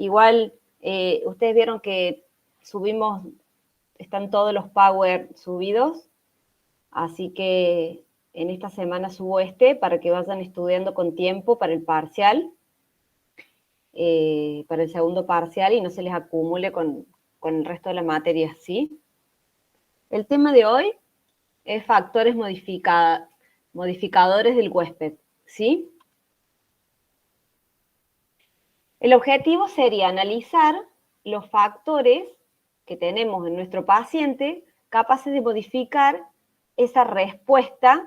Igual, ustedes vieron que están todos los Power subidos, así que en esta semana subo para que vayan estudiando con tiempo para el parcial, para el segundo parcial y no se les acumule con el resto de las materias, ¿sí? El tema de hoy es factores modificadores del huésped, ¿sí? El objetivo sería analizar los factores que tenemos en nuestro paciente capaces de modificar esa respuesta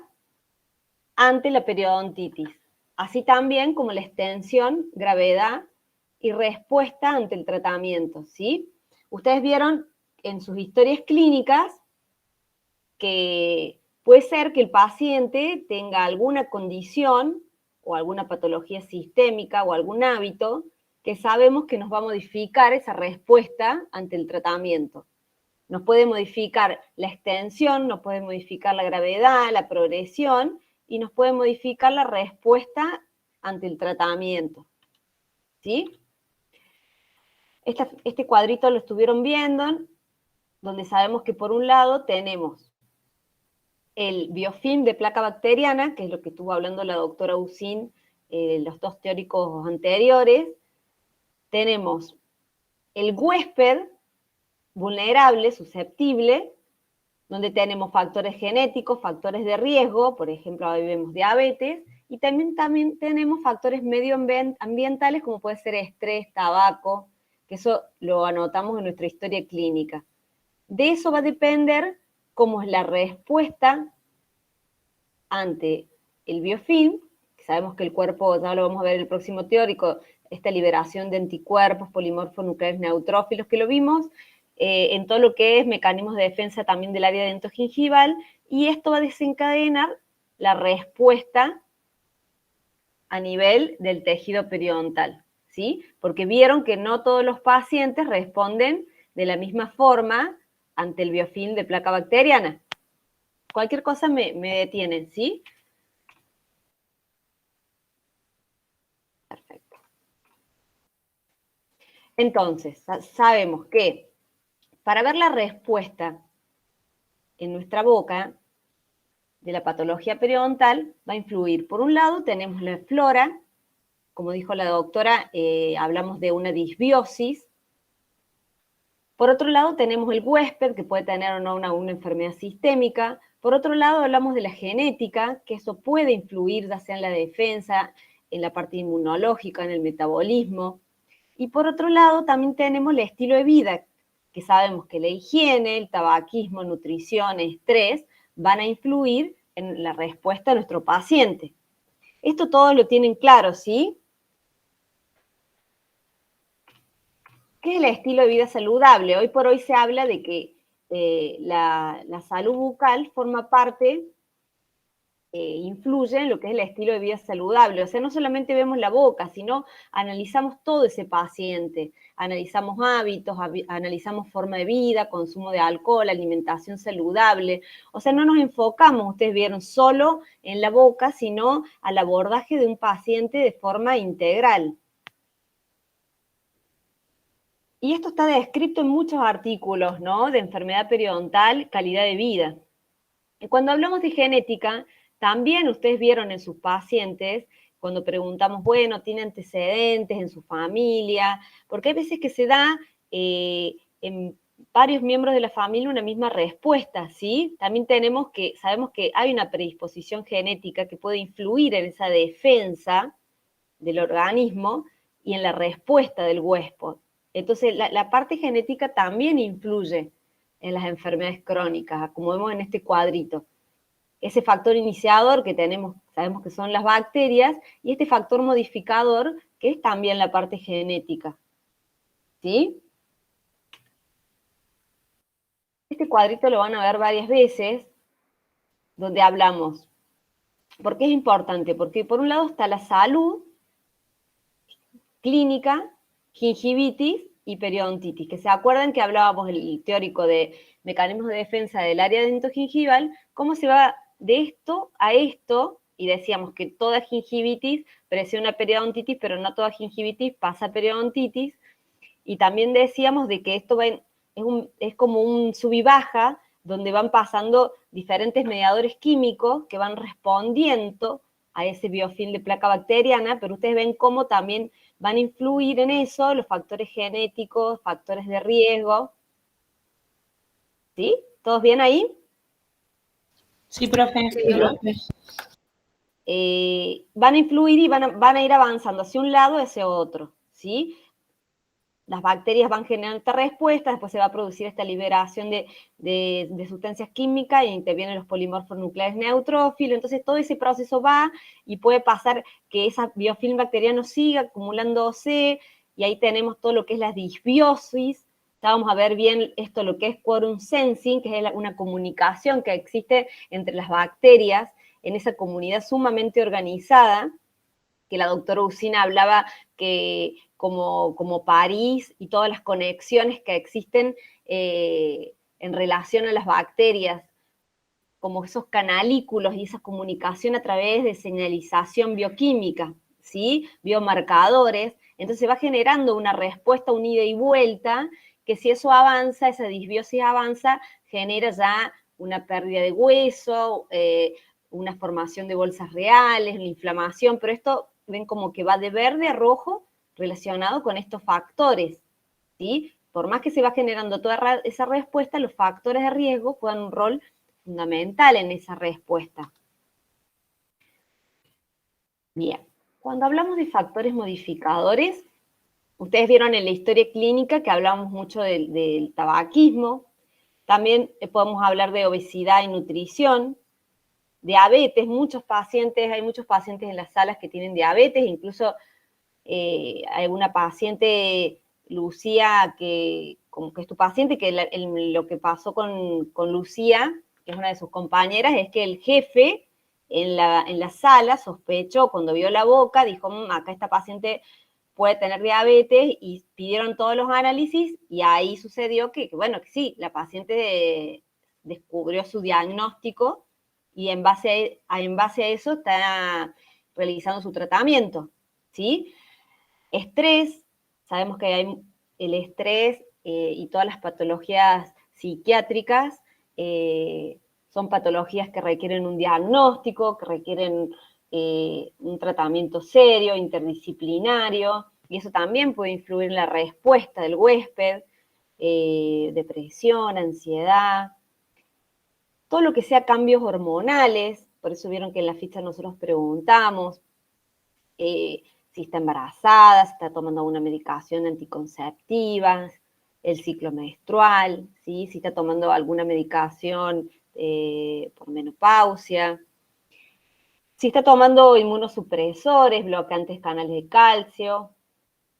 ante la periodontitis, así también como la extensión, gravedad y respuesta ante el tratamiento, ¿sí? Ustedes vieron en sus historias clínicas que puede ser que el paciente tenga alguna condición o alguna patología sistémica o algún hábito que sabemos que nos va a modificar esa respuesta ante el tratamiento. Nos puede modificar la extensión, nos puede modificar la gravedad, la progresión, y nos puede modificar la respuesta ante el tratamiento. ¿Sí? Este cuadrito lo estuvieron viendo, donde sabemos que por un lado tenemos el biofilm de placa bacteriana, que es lo que estuvo hablando la doctora Usín, los dos teóricos anteriores. Tenemos el huésped vulnerable, susceptible, donde tenemos factores genéticos, factores de riesgo, por ejemplo, hoy vemos diabetes, y también tenemos factores medioambientales, como puede ser estrés, tabaco, que eso lo anotamos en nuestra historia clínica. De eso va a depender cómo es la respuesta ante el biofilm, que sabemos que el cuerpo, ya lo vamos a ver en el próximo teórico, esta liberación de anticuerpos, polimorfos nucleares neutrófilos, que lo vimos, en todo lo que es mecanismos de defensa también del área dentogingival, y esto va a desencadenar la respuesta a nivel del tejido periodontal, ¿sí? Porque vieron que no todos los pacientes responden de la misma forma ante el biofilm de placa bacteriana. Cualquier cosa me detienen, ¿sí? Perfecto. Entonces, sabemos que para ver la respuesta en nuestra boca de la patología periodontal va a influir. Por un lado tenemos la flora, como dijo la doctora, hablamos de una disbiosis. Por otro lado tenemos el huésped, que puede tener o no una enfermedad sistémica. Por otro lado hablamos de la genética, que eso puede influir ya sea en la defensa, en la parte inmunológica, en el metabolismo. Y por otro lado también tenemos el estilo de vida, que sabemos que la higiene, el tabaquismo, nutrición, estrés, van a influir en la respuesta de nuestro paciente. Esto todos lo tienen claro, ¿sí? ¿Qué es el estilo de vida saludable? Hoy por hoy se habla de que la salud bucal forma parte, influye en lo que es el estilo de vida saludable. O sea, no solamente vemos la boca, sino analizamos todo ese paciente. Analizamos hábitos, analizamos forma de vida, consumo de alcohol, alimentación saludable. O sea, no nos enfocamos, ustedes vieron, solo en la boca, sino al abordaje de un paciente de forma integral. Y esto está descrito en muchos artículos, ¿no? De enfermedad periodontal, calidad de vida. Y cuando hablamos de genética, también ustedes vieron en sus pacientes, cuando preguntamos, bueno, ¿tiene antecedentes en su familia? Porque hay veces que se da en varios miembros de la familia una misma respuesta, ¿sí? También sabemos que hay una predisposición genética que puede influir en esa defensa del organismo y en la respuesta del huésped. Entonces, la parte genética también influye en las enfermedades crónicas, como vemos en este cuadrito. Ese factor iniciador que tenemos, sabemos que son las bacterias, y este factor modificador, que es también la parte genética. ¿Sí? Este cuadrito lo van a ver varias veces, donde hablamos. ¿Por qué es importante? Porque por un lado está la salud clínica, gingivitis y periodontitis, que se acuerdan que hablábamos del teórico de mecanismos de defensa del área dentogingival, cómo se va de esto a esto, y decíamos que toda gingivitis parece una periodontitis, pero no toda gingivitis pasa a periodontitis, Y también decíamos de que esto es como un sub y baja, donde van pasando diferentes mediadores químicos que van respondiendo a ese biofilm de placa bacteriana, pero ustedes ven cómo también van a influir en eso los factores genéticos, factores de riesgo. ¿Sí? ¿Todos bien ahí? Sí, profe. Sí, profe. Van a influir y van a ir avanzando hacia un lado o hacia otro, ¿sí? Las bacterias van generando esta respuesta, después se va a producir esta liberación de sustancias químicas y intervienen los polimorfos nucleares neutrófilos, entonces todo ese proceso va y puede pasar que ese biofilm bacteriano siga acumulándose y ahí tenemos todo lo que es la disbiosis. Ya vamos a ver bien esto, lo que es quorum sensing, que es una comunicación que existe entre las bacterias en esa comunidad sumamente organizada, que la doctora Usina hablaba que como París y todas las conexiones que existen en relación a las bacterias, como esos canalículos y esa comunicación a través de señalización bioquímica, ¿sí? Biomarcadores, entonces va generando una respuesta, un ida y vuelta, que si eso avanza, esa disbiosis avanza, genera ya una pérdida de hueso, una formación de bolsas reales, una inflamación, pero esto ven como que va de verde a rojo relacionado con estos factores, ¿sí? Por más que se va generando toda esa respuesta, los factores de riesgo juegan un rol fundamental en esa respuesta. Bien, cuando hablamos de factores modificadores, ustedes vieron en la historia clínica que hablamos mucho del tabaquismo, también podemos hablar de obesidad y nutrición, diabetes, hay muchos pacientes en las salas que tienen diabetes, incluso hay una paciente, Lucía, como que es tu paciente, que lo que pasó con Lucía, que es una de sus compañeras, es que el jefe en la sala sospechó, cuando vio la boca, dijo, acá esta paciente puede tener diabetes, y pidieron todos los análisis, y ahí sucedió que bueno, que sí, la paciente descubrió su diagnóstico, y en base a eso está realizando su tratamiento, ¿sí? Estrés, sabemos que hay el estrés y todas las patologías psiquiátricas son patologías que requieren un diagnóstico, que requieren un tratamiento serio, interdisciplinario, y eso también puede influir en la respuesta del huésped, depresión, ansiedad, todo lo que sea cambios hormonales, por eso vieron que en la ficha nosotros preguntamos, si está embarazada, si está tomando alguna medicación anticonceptiva, el ciclo menstrual, ¿sí? Si está tomando alguna medicación por menopausia, si está tomando inmunosupresores, bloqueantes canales de calcio,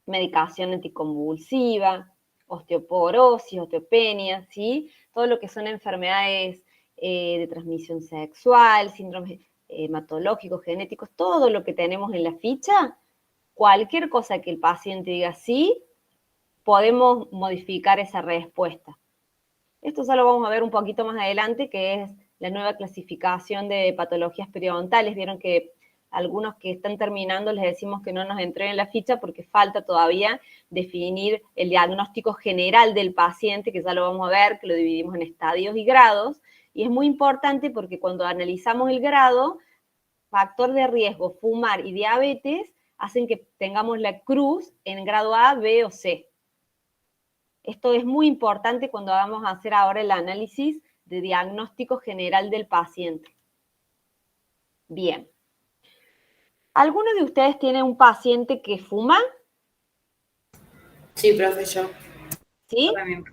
medicación anticonvulsiva, osteoporosis, osteopenia, ¿sí? Todo lo que son enfermedades de transmisión sexual, síndromes hematológicos, genéticos, todo lo que tenemos en la ficha, cualquier cosa que el paciente diga sí, podemos modificar esa respuesta. Esto ya lo vamos a ver un poquito más adelante, que es la nueva clasificación de patologías periodontales. Vieron que algunos que están terminando les decimos que no nos entreguen la ficha porque falta todavía definir el diagnóstico general del paciente, que ya lo vamos a ver, que lo dividimos en estadios y grados, y es muy importante porque cuando analizamos el grado, factor de riesgo, fumar y diabetes hacen que tengamos la cruz en grado A, B o C. Esto es muy importante cuando vamos a hacer ahora el análisis de diagnóstico general del paciente. Bien. ¿Alguno de ustedes tiene un paciente que fuma? Sí, profe, yo. ¿Sí? También.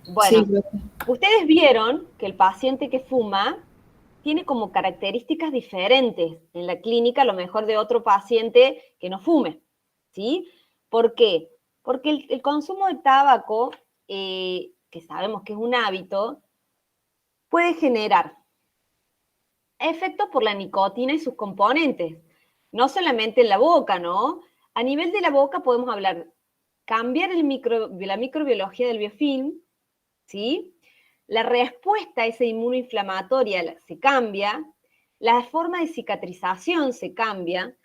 Bueno, Sí, profe. ustedes vieron que el paciente que fuma tiene como características diferentes en la clínica, a lo mejor de otro paciente que no fume, ¿sí? ¿Por qué? Porque el consumo de tabaco, que sabemos que es un hábito, puede generar efectos por la nicotina y sus componentes, no solamente en la boca, ¿no? A nivel de la boca podemos hablar, cambiar la microbiología del biofilm, ¿sí? La respuesta a esa inmunoinflamatoria se cambia, la forma de cicatrización se cambia,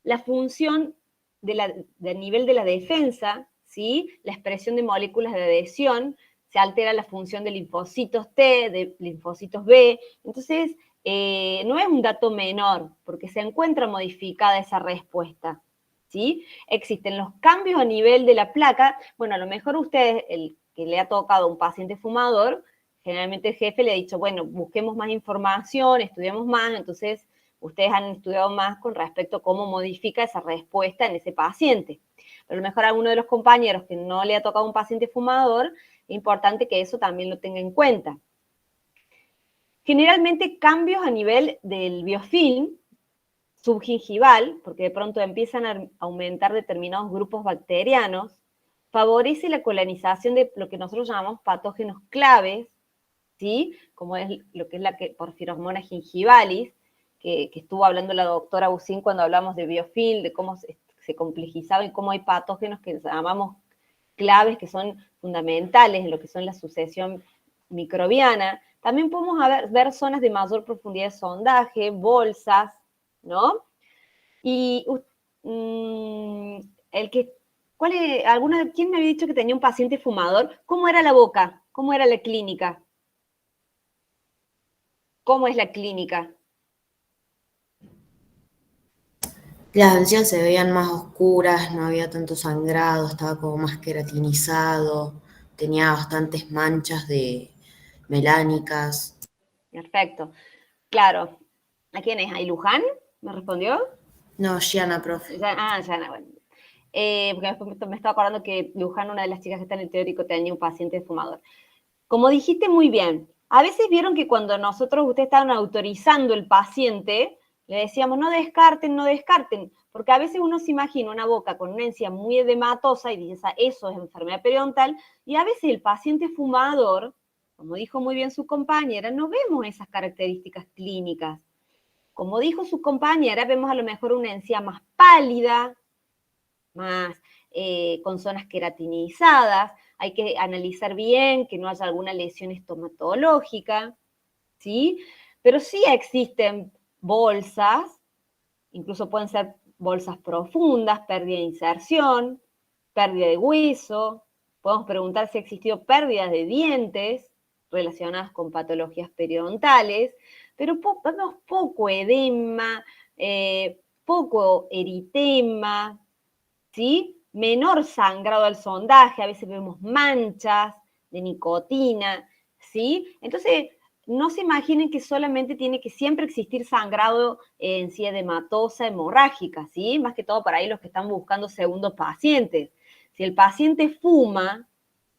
la función del nivel de la defensa, ¿sí? La expresión de moléculas de adhesión, se altera la función de linfocitos T, de linfocitos B, entonces no es un dato menor, porque se encuentra modificada esa respuesta, ¿sí? Existen los cambios a nivel de la placa, bueno, a lo mejor usted, el que le ha tocado a un paciente fumador, generalmente el jefe le ha dicho, bueno, busquemos más información, estudiemos más, entonces ustedes han estudiado más con respecto a cómo modifica esa respuesta en ese paciente. Pero a lo mejor a alguno de los compañeros que no le ha tocado un paciente fumador, es importante que eso también lo tenga en cuenta. Generalmente cambios a nivel del biofilm subgingival, porque de pronto empiezan a aumentar determinados grupos bacterianos, favorece la colonización de lo que nosotros llamamos patógenos claves, ¿sí? Como es lo que es la Porphyromonas gingivalis, que estuvo hablando la doctora Usín cuando hablamos de biofilm, de cómo se complejizaba y cómo hay patógenos que llamamos claves, que son fundamentales en lo que son la sucesión microbiana. También podemos ver zonas de mayor profundidad de sondaje, bolsas, ¿no? Y ¿quién me había dicho que tenía un paciente fumador? ¿Cómo era la boca? ¿Cómo era la clínica? ¿Cómo es la clínica? Las encías se veían más oscuras, no había tanto sangrado, estaba como más queratinizado, tenía bastantes manchas de melánicas. Perfecto. Claro. ¿A quién es? ¿A Luján? ¿Me respondió? No, Gianna, profe. Yana, bueno. Porque después me estaba acordando que Luján, una de las chicas que está en el teórico, tenía un paciente fumador. Como dijiste muy bien, a veces vieron que cuando ustedes estaban autorizando el paciente, le decíamos no descarten, no descarten, porque a veces uno se imagina una boca con una encía muy edematosa y dice, eso es enfermedad periodontal, y a veces el paciente fumador, como dijo muy bien su compañera, no vemos esas características clínicas. Como dijo su compañera, vemos a lo mejor una encía más pálida, más con zonas queratinizadas, hay que analizar bien que no haya alguna lesión estomatológica, ¿sí? Pero sí existen bolsas, incluso pueden ser bolsas profundas, pérdida de inserción, pérdida de hueso, podemos preguntar si ha existido pérdidas de dientes relacionadas con patologías periodontales, pero vemos poco edema, poco eritema, ¿sí? Menor sangrado al sondaje, a veces vemos manchas de nicotina, ¿sí? Entonces, no se imaginen que solamente tiene que siempre existir sangrado en sí edematosa, hemorrágica, ¿sí? Más que todo para ahí los que están buscando segundos pacientes. Si el paciente fuma,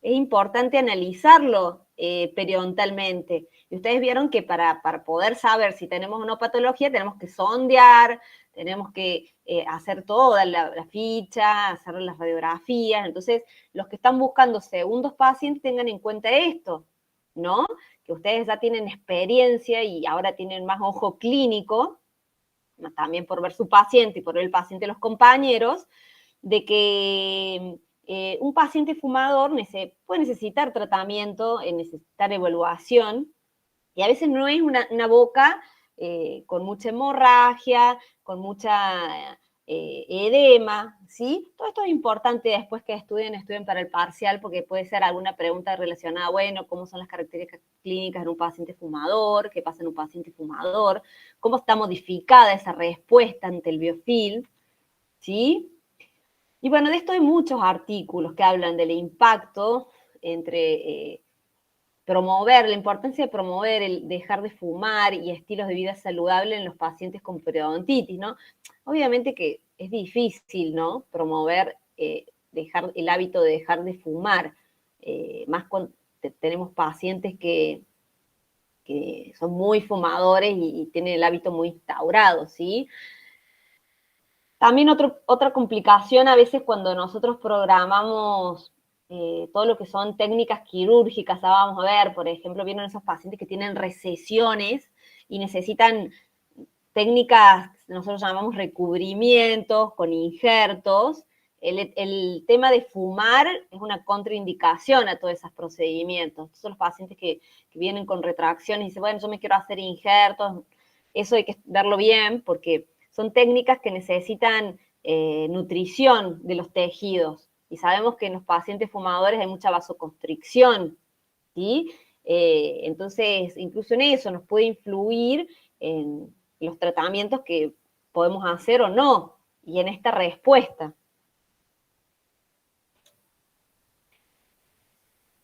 es importante analizarlo periodontalmente. Y ustedes vieron que para poder saber si tenemos una patología, tenemos que sondear, tenemos que hacer toda la ficha, hacer las radiografías. Entonces, los que están buscando segundos pacientes tengan en cuenta esto, ¿no? Que ustedes ya tienen experiencia y ahora tienen más ojo clínico, también por ver su paciente y por ver el paciente de los compañeros, de que un paciente fumador puede necesitar tratamiento, necesitar evaluación, y a veces no es una boca con mucha hemorragia, con mucha edema, ¿sí? Todo esto es importante después que estudien para el parcial, porque puede ser alguna pregunta relacionada, bueno, cómo son las características clínicas en un paciente fumador, qué pasa en un paciente fumador, cómo está modificada esa respuesta ante el biofilm, ¿sí? Y bueno, de esto hay muchos artículos que hablan del impacto entre la importancia de promover el dejar de fumar y estilos de vida saludable en los pacientes con periodontitis, ¿no? Obviamente que es difícil, ¿no? Promover dejar el hábito de dejar de fumar, más cuando tenemos pacientes que son muy fumadores y tienen el hábito muy instaurado, ¿sí? También otra complicación a veces cuando nosotros programamos todo lo que son técnicas quirúrgicas, vamos a ver, por ejemplo, vienen esos pacientes que tienen recesiones y necesitan técnicas, nosotros llamamos recubrimientos con injertos. El tema de fumar es una contraindicación a todos esos procedimientos. Entonces los pacientes que vienen con retracciones y dicen, bueno, yo me quiero hacer injertos, eso hay que verlo bien porque son técnicas que necesitan nutrición de los tejidos, Y sabemos que en los pacientes fumadores hay mucha vasoconstricción, ¿sí? Entonces, incluso en eso nos puede influir en los tratamientos que podemos hacer o no, y en esta respuesta.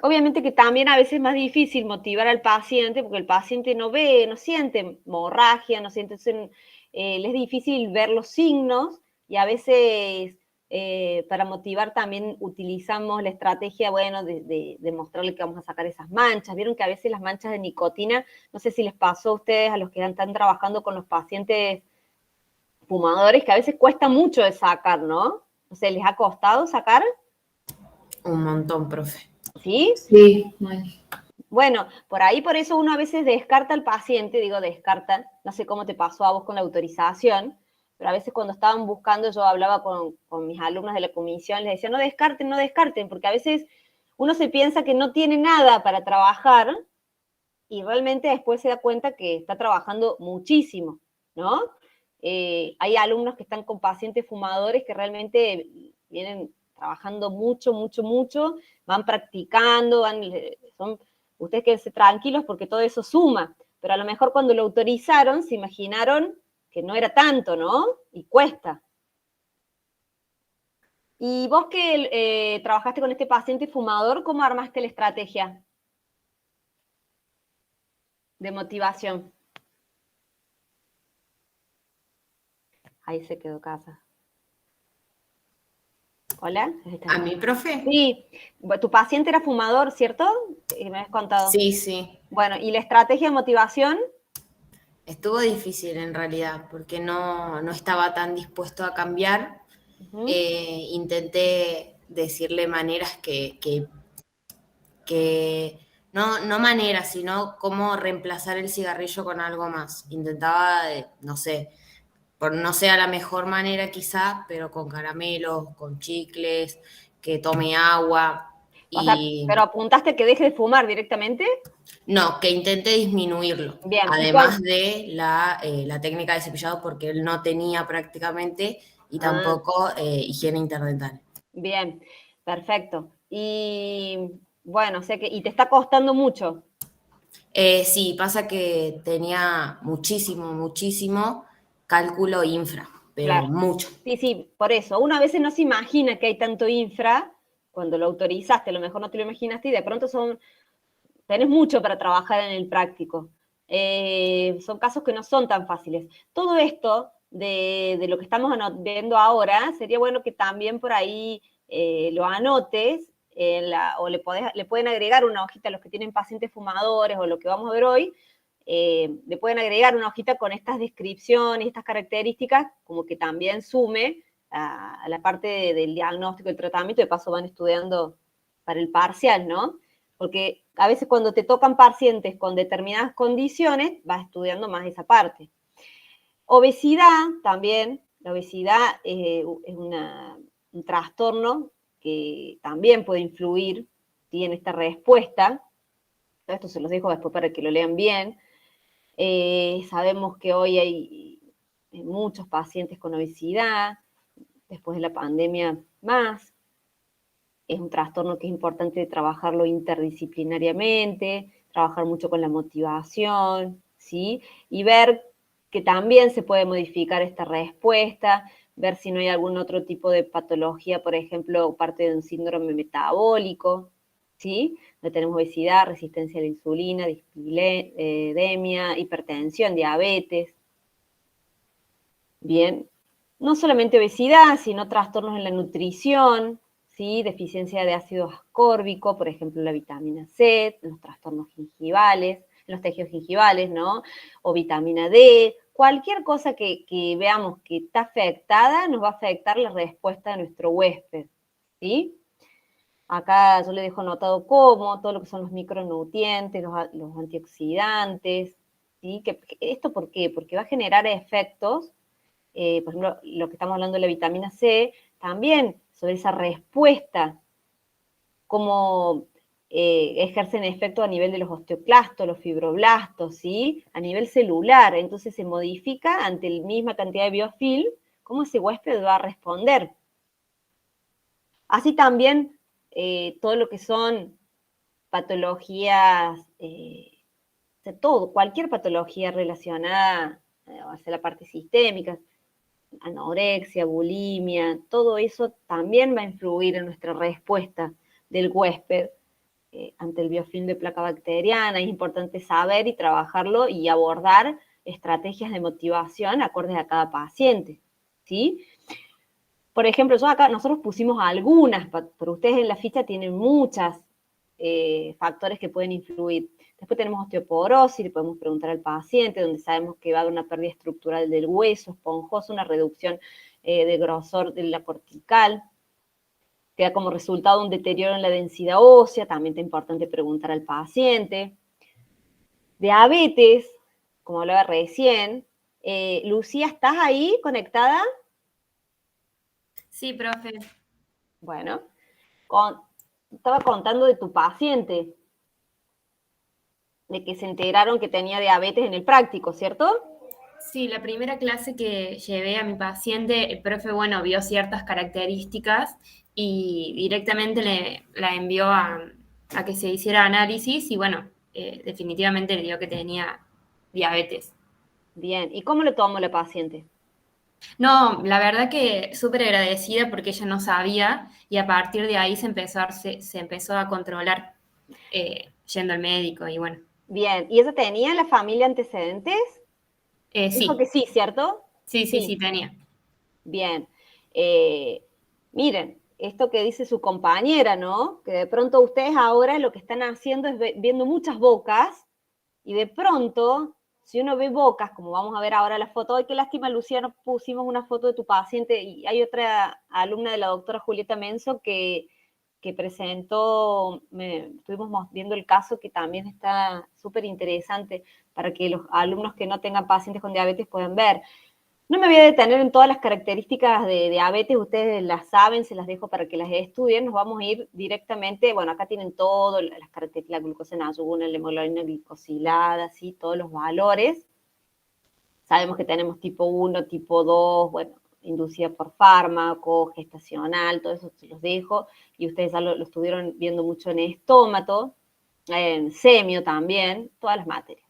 Obviamente que también a veces es más difícil motivar al paciente, porque el paciente no ve, no siente hemorragia, no siente, entonces, le es difícil ver los signos, y a veces para motivar también utilizamos la estrategia, bueno, de mostrarle que vamos a sacar esas manchas. Vieron que a veces las manchas de nicotina, no sé si les pasó a ustedes, a los que están trabajando con los pacientes fumadores, que a veces cuesta mucho de sacar, ¿no? O sea, ¿les ha costado sacar? Un montón, profe. ¿Sí? Sí, bueno. Bueno, por eso uno a veces descarta al paciente, digo descarta, no sé cómo te pasó a vos con la autorización, pero a veces cuando estaban buscando, yo hablaba con mis alumnos de la comisión, les decía, no descarten, no descarten, porque a veces uno se piensa que no tiene nada para trabajar y realmente después se da cuenta que está trabajando muchísimo, ¿no? Hay alumnos que están con pacientes fumadores que realmente vienen trabajando mucho, mucho, mucho, van practicando, ustedes quédense tranquilos porque todo eso suma, pero a lo mejor cuando lo autorizaron se imaginaron que no era tanto, ¿no? Y cuesta. Y vos que trabajaste con este paciente fumador, ¿cómo armaste la estrategia de motivación? Ahí se quedó casa. ¿Hola? ¿A mi profe? Sí, tu paciente era fumador, ¿cierto? Me habías contado. Sí, sí. Bueno, ¿y la estrategia de motivación? Estuvo difícil en realidad, porque no estaba tan dispuesto a cambiar. Uh-huh. Intenté decirle maneras que no maneras, sino cómo reemplazar el cigarrillo con algo más. Intentaba, no sé, no sea la mejor manera quizá, pero con caramelos, con chicles, que tome agua. O sea, ¿pero apuntaste que deje de fumar directamente? No, que intenté disminuirlo. Bien. Además de la técnica de cepillado, porque él no tenía prácticamente, y tampoco higiene interdental. Bien, perfecto. Y bueno, sé que, y te está costando mucho. Sí, pasa que tenía muchísimo cálculo infra, pero Claro. mucho. Sí, sí, por eso. Uno a veces no se imagina que hay tanto infra cuando lo autorizaste, a lo mejor no te lo imaginaste y de pronto tenés mucho para trabajar en el práctico. Son casos que no son tan fáciles. Todo esto de lo que estamos viendo ahora, sería bueno que también por ahí lo anotes o le pueden agregar una hojita a los que tienen pacientes fumadores o lo que vamos a ver hoy, le pueden agregar una hojita con estas descripciones, estas características, como que también sume a la parte del diagnóstico, del tratamiento, de paso van estudiando para el parcial, ¿no? Porque a veces cuando te tocan pacientes con determinadas condiciones, vas estudiando más esa parte. Obesidad también, la obesidad es un trastorno que también puede influir, ¿sí?, en esta respuesta. Esto se los dejo después para que lo lean bien. Sabemos que hoy hay muchos pacientes con obesidad, después de la pandemia más. Es un trastorno que es importante trabajarlo interdisciplinariamente, trabajar mucho con la motivación, ¿sí? Y ver que también se puede modificar esta respuesta, ver si no hay algún otro tipo de patología, por ejemplo, parte de un síndrome metabólico, ¿sí? Donde tenemos obesidad, resistencia a la insulina, dislipidemia, hipertensión, diabetes. Bien, no solamente obesidad, sino trastornos en la nutrición, ¿sí? Deficiencia de ácido ascórbico, por ejemplo, la vitamina C, los trastornos gingivales, los tejidos gingivales, ¿no? O vitamina D, cualquier cosa que veamos que está afectada, nos va a afectar la respuesta de nuestro huésped, ¿sí? Acá yo le dejo anotado cómo, todo lo que son los micronutrientes, los antioxidantes, ¿sí? ¿Esto por qué? Porque va a generar efectos, por ejemplo, lo que estamos hablando de la vitamina C, también sobre esa respuesta, cómo ejercen efecto a nivel de los osteoclastos, los fibroblastos, ¿sí? A nivel celular, entonces se modifica ante la misma cantidad de biofilm, cómo ese huésped va a responder. Así también todo lo que son patologías, cualquier patología relacionada hacia la parte sistémica, anorexia, bulimia, todo eso también va a influir en nuestra respuesta del huésped ante el biofilm de placa bacteriana. Es importante saber y trabajarlo y abordar estrategias de motivación acordes a cada paciente, ¿sí? Por ejemplo, nosotros pusimos algunas, pero ustedes en la ficha tienen muchas factores que pueden influir. Después tenemos osteoporosis, le podemos preguntar al paciente, donde sabemos que va a haber una pérdida estructural del hueso esponjoso, una reducción de grosor de la cortical, que da como resultado un deterioro en la densidad ósea, también es importante preguntar al paciente. Diabetes, como hablaba recién. Lucía, ¿estás ahí conectada? Sí, profe. Bueno, estaba contando de tu paciente, de que se enteraron que tenía diabetes en el práctico, ¿cierto? Sí, la primera clase que llevé a mi paciente, el profe, bueno, vio ciertas características y directamente la envió a que se hiciera análisis y bueno, definitivamente le dio que tenía diabetes. Bien, ¿y cómo lo tomó la paciente? No, la verdad que súper agradecida porque ella no sabía y a partir de ahí se empezó a controlar yendo al médico y bueno, Bien, ¿y ella tenía en la familia antecedentes? Dijo que sí, sí, ¿cierto? sí, tenía. Bien. Miren, esto que dice su compañera, ¿no? Que de pronto ustedes ahora lo que están haciendo es viendo muchas bocas y de pronto, si uno ve bocas, como vamos a ver ahora la foto, ay, qué lástima, Luciano, pusimos una foto de tu paciente y hay otra alumna de la doctora Julieta Menso que presentó, estuvimos viendo el caso que también está súper interesante para que los alumnos que no tengan pacientes con diabetes puedan ver. No me voy a detener en todas las características de diabetes, ustedes las saben, se las dejo para que las estudien, nos vamos a ir directamente, bueno, acá tienen todo, las características, la glucosa en ayunas, la hemoglobina glicosilada, ¿sí? Todos los valores. Sabemos que tenemos tipo 1, tipo 2, bueno, inducida por fármaco, gestacional, todo eso se los dejo, y ustedes ya lo estuvieron viendo mucho en estómato, en semio también, todas las materias.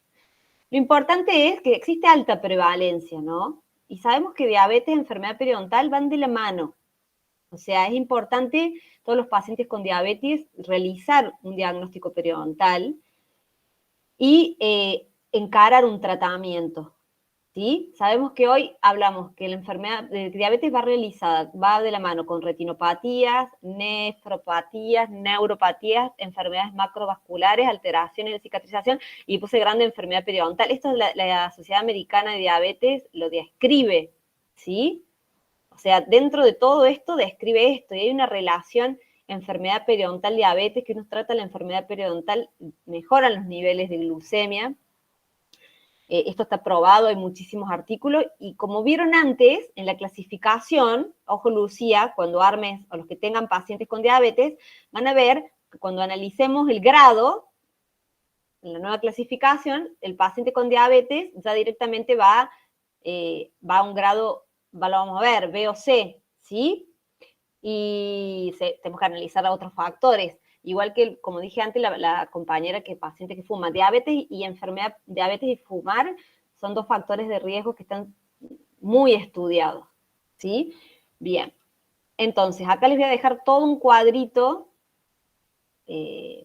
Lo importante es que existe alta prevalencia, ¿no? Y sabemos que diabetes y enfermedad periodontal van de la mano. O sea, es importante todos los pacientes con diabetes realizar un diagnóstico periodontal y encarar un tratamiento, ¿sí? Sabemos que hoy hablamos que la enfermedad de diabetes va de la mano con retinopatías, nefropatías, neuropatías, enfermedades macrovasculares, alteraciones de cicatrización y puse grande enfermedad periodontal. Esto es la Sociedad Americana de Diabetes lo describe, ¿sí? O sea, dentro de todo esto describe esto y hay una relación enfermedad periodontal diabetes que uno trata la enfermedad periodontal, mejoran los niveles de glucemia. Esto está probado, hay muchísimos artículos, y como vieron antes, en la clasificación, ojo Lucía, cuando armes, o los que tengan pacientes con diabetes, van a ver que cuando analicemos el grado, en la nueva clasificación, el paciente con diabetes ya directamente va a un grado, lo vamos a ver, B o C, ¿sí? Y tenemos que analizar a otros factores. Igual que, como dije antes, la compañera que paciente que fuma, diabetes y enfermedad, diabetes y fumar son dos factores de riesgo que están muy estudiados, ¿sí? Bien, entonces acá les voy a dejar todo un cuadrito,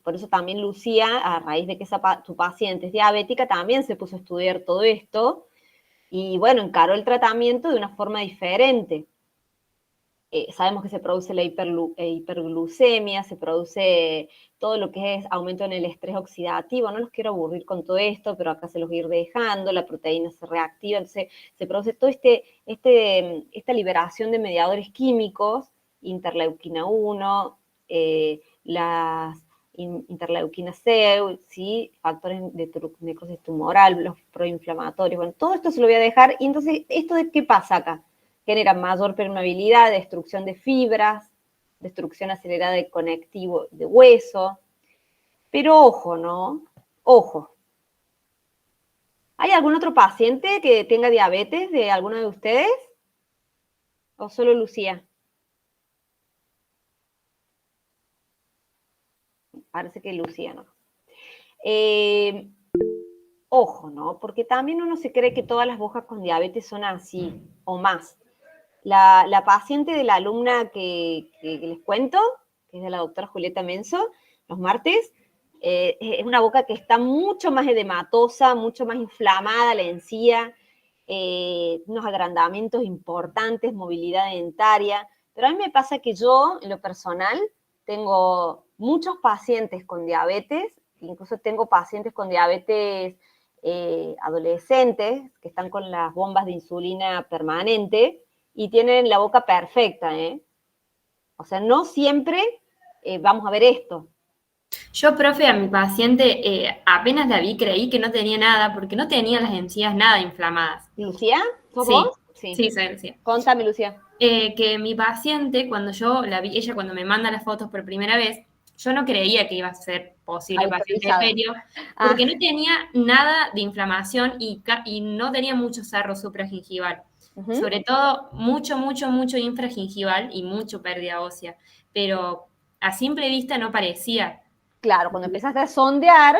por eso también Lucía, a raíz de que tu paciente es diabética, también se puso a estudiar todo esto, y bueno, encaró el tratamiento de una forma diferente. Sabemos que se produce la hiperglucemia, se produce todo lo que es aumento en el estrés oxidativo. No los quiero aburrir con todo esto, pero acá se los voy a ir dejando, la proteína se reactiva, entonces se produce toda esta liberación de mediadores químicos, interleuquina 1, las interleuquina C, ¿sí? Factores de necrosis tumoral, los proinflamatorios, bueno, todo esto se lo voy a dejar. Y entonces, ¿esto de qué pasa acá? Genera mayor permeabilidad, destrucción de fibras, destrucción acelerada de conectivo de hueso. Pero ojo, ¿no? Ojo. ¿Hay algún otro paciente que tenga diabetes de alguno de ustedes? ¿O solo Lucía? parece que Lucía no. Ojo, ¿no? Porque también uno se cree que todas las bojas con diabetes son así, o más. La paciente de la alumna que les cuento, que es de la doctora Julieta Menso, los martes, es una boca que está mucho más edematosa, mucho más inflamada la encía, unos agrandamientos importantes, movilidad dentaria, pero a mí me pasa que yo, en lo personal, tengo muchos pacientes con diabetes, incluso tengo pacientes con diabetes adolescentes que están con las bombas de insulina permanente y tienen la boca perfecta, ¿eh? O sea, no siempre vamos a ver esto. Yo, profe, a mi paciente apenas la vi, creí que no tenía nada, porque no tenía las encías nada inflamadas. ¿Lucía? ¿Sos Sí, vos? sí, soy Lucía. Contame, Lucía. Que mi paciente, cuando yo la vi, ella cuando me manda las fotos por primera vez, yo no creía que iba a ser posible paciente de perio, porque no tenía nada de inflamación y no tenía mucho sarro supragingival. Sobre todo, mucho infragingival y mucho pérdida ósea. Pero a simple vista no parecía. Claro, cuando empezaste a sondear,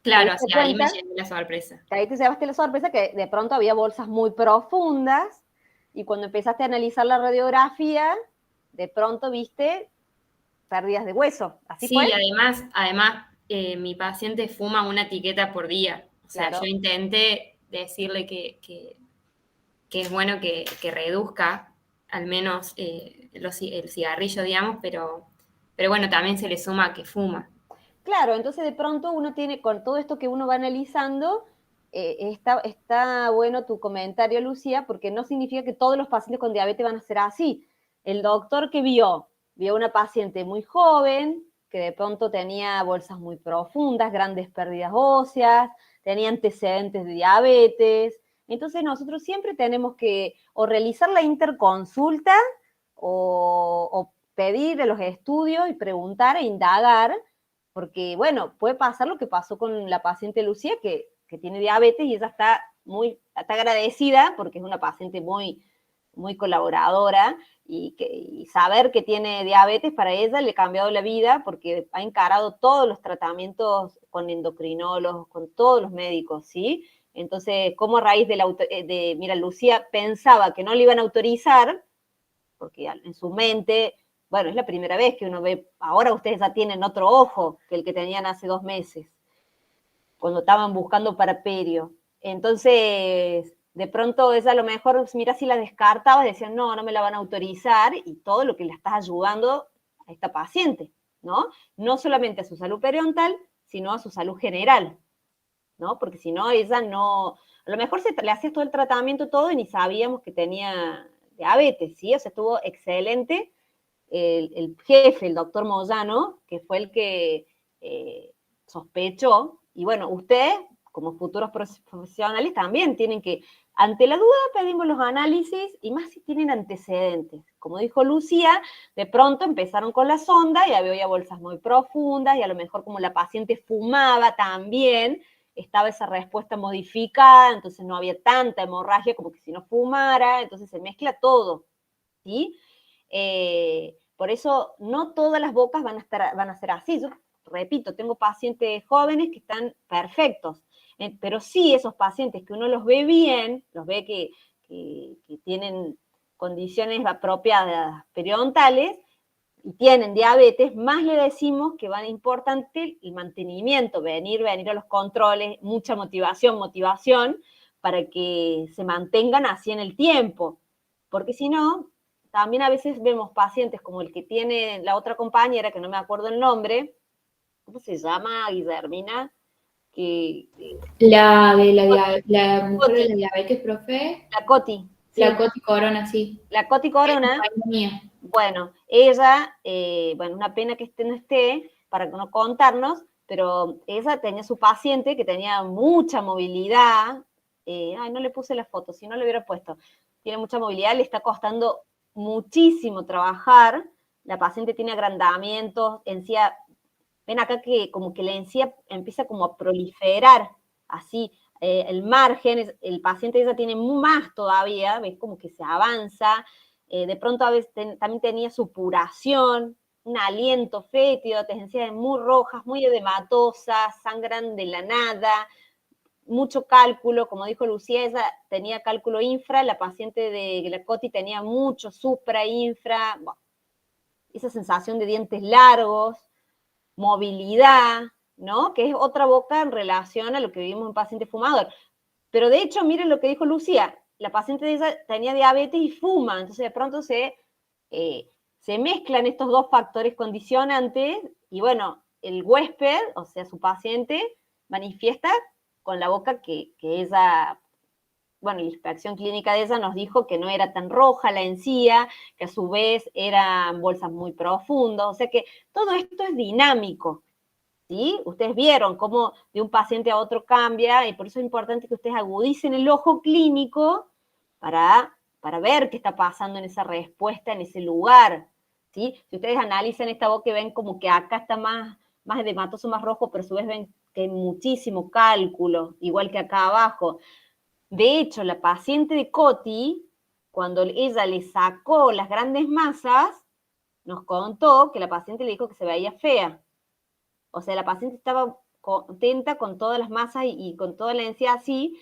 Claro, así ahí me llegó la sorpresa. Que ahí te llevaste la sorpresa que de pronto había bolsas muy profundas y cuando empezaste a analizar la radiografía, de pronto viste pérdidas de hueso. ¿Así fue? Sí, además mi paciente fuma una etiqueta por día. O sea, Claro. yo intenté decirle que es bueno que reduzca al menos el cigarrillo, digamos, pero bueno, también se le suma que fuma. Claro, entonces de pronto uno tiene, con todo esto que uno va analizando, está bueno tu comentario, Lucía, porque no significa que todos los pacientes con diabetes van a ser así. El doctor que vio una paciente muy joven, que de pronto tenía bolsas muy profundas, grandes pérdidas óseas, tenía antecedentes de diabetes. Entonces nosotros siempre tenemos que o realizar la interconsulta o pedir los estudios y preguntar e indagar porque, bueno, puede pasar lo que pasó con la paciente Lucía, que tiene diabetes y ella está agradecida porque es una paciente muy, muy colaboradora y saber que tiene diabetes para ella le ha cambiado la vida porque ha encarado todos los tratamientos con endocrinólogos, con todos los médicos, ¿sí? Entonces, como a raíz mira, Lucía pensaba que no le iban a autorizar, porque en su mente, bueno, es la primera vez que uno ve, ahora ustedes ya tienen otro ojo que el que tenían hace 2 meses, cuando estaban buscando para perio. Entonces, de pronto ella a lo mejor, mira, si la descartaba, decían, no, no me la van a autorizar, y todo lo que le estás ayudando a esta paciente, ¿no? No solamente a su salud periodontal, sino a su salud general, ¿no? Porque si no, ella no, a lo mejor le hacías todo el tratamiento, todo, y ni sabíamos que tenía diabetes, ¿sí? O sea, estuvo excelente el jefe, el doctor Moyano, que fue el que sospechó, y bueno, ustedes, como futuros profesionales, también tienen que, ante la duda, pedimos los análisis, y más si tienen antecedentes. Como dijo Lucía, de pronto empezaron con la sonda, y había bolsas muy profundas, y a lo mejor como la paciente fumaba también, estaba esa respuesta modificada, entonces no había tanta hemorragia como que si no fumara, entonces se mezcla todo, ¿sí? Por eso no todas las bocas van a ser así. Yo repito, tengo pacientes jóvenes que están perfectos, pero sí esos pacientes que uno los ve bien, los ve que tienen condiciones apropiadas periodontales y tienen diabetes, más le decimos que va importante el mantenimiento, venir a los controles, mucha motivación, para que se mantengan así en el tiempo, porque si no, también a veces vemos pacientes como el que tiene la otra compañera, que no me acuerdo el nombre, ¿cómo se llama? Guillermina, La mujer de la diabetes, profe. La Coti. Sí. La Coti Corona, sí. La Coti Corona. Bueno, ella, una pena que no esté para no contarnos, pero ella tenía su paciente que tenía mucha movilidad. No le puse la foto, si no le hubiera puesto. Tiene mucha movilidad, le está costando muchísimo trabajar. La paciente tiene agrandamientos, encía. Ven acá que como que la encía empieza como a proliferar, así, el margen, el paciente ya tiene más todavía, ves como que se avanza, de pronto a veces también tenía supuración, un aliento fétido, encías muy rojas, muy edematosas, sangran de la nada, mucho cálculo, como dijo Lucía, ella tenía cálculo infra, la paciente de la Coti tenía mucho supra, infra, bueno, esa sensación de dientes largos, movilidad, ¿no? Que es otra boca en relación a lo que vivimos en un paciente fumador. Pero de hecho, miren lo que dijo Lucía, la paciente de ella tenía diabetes y fuma, entonces de pronto se mezclan estos dos factores condicionantes y bueno, el huésped, o sea, su paciente, manifiesta con la boca que ella, bueno, la inspección clínica de ella nos dijo que no era tan roja la encía, que a su vez eran bolsas muy profundas, o sea que todo esto es dinámico, ¿sí? Ustedes vieron cómo de un paciente a otro cambia, y por eso es importante que ustedes agudicen el ojo clínico para ver qué está pasando en esa respuesta, en ese lugar, ¿sí? Si ustedes analizan esta boca y ven como que acá está más edematoso, más rojo, pero a su vez ven que hay muchísimo cálculo, igual que acá abajo. De hecho, la paciente de Coti, cuando ella le sacó las grandes masas, nos contó que la paciente le dijo que se veía fea. O sea, la paciente estaba contenta con todas las masas y con toda la encía así.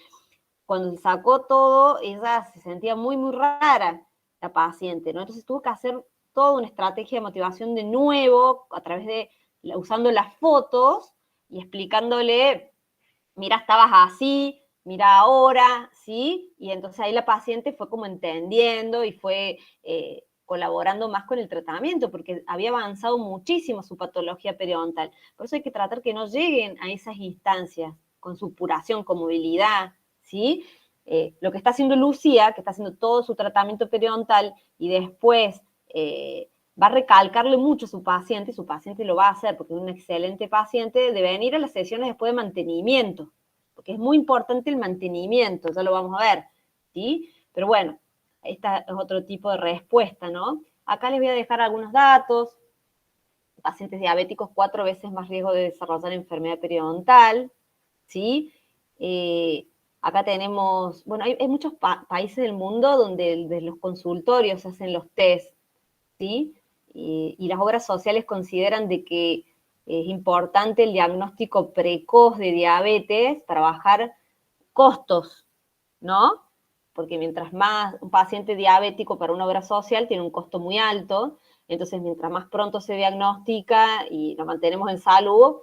Cuando se sacó todo, ella se sentía muy, muy rara, la paciente, ¿no? Entonces tuvo que hacer toda una estrategia de motivación de nuevo, a través de, usando las fotos y explicándole, mira, estabas así, mira ahora, ¿sí? Y entonces ahí la paciente fue como entendiendo y fue colaborando más con el tratamiento, porque había avanzado muchísimo su patología periodontal. Por eso hay que tratar que no lleguen a esas instancias, con supuración, con movilidad, ¿sí? Lo que está haciendo Lucía, que está haciendo todo su tratamiento periodontal, y después va a recalcarle mucho a su paciente, y su paciente lo va a hacer porque es un excelente paciente, de venir a las sesiones después de mantenimiento, porque es muy importante el mantenimiento, ya lo vamos a ver, ¿sí? Pero bueno, esta es otro tipo de respuesta, ¿no? Acá les voy a dejar algunos datos. Pacientes diabéticos, 4 veces más riesgo de desarrollar enfermedad periodontal, ¿sí? Acá tenemos, bueno, hay muchos países del mundo donde de los consultorios se hacen los test, ¿sí? Y las obras sociales consideran de que es importante el diagnóstico precoz de diabetes para bajar costos, ¿no? Porque mientras más un paciente diabético para una obra social tiene un costo muy alto, entonces mientras más pronto se diagnostica y nos mantenemos en salud,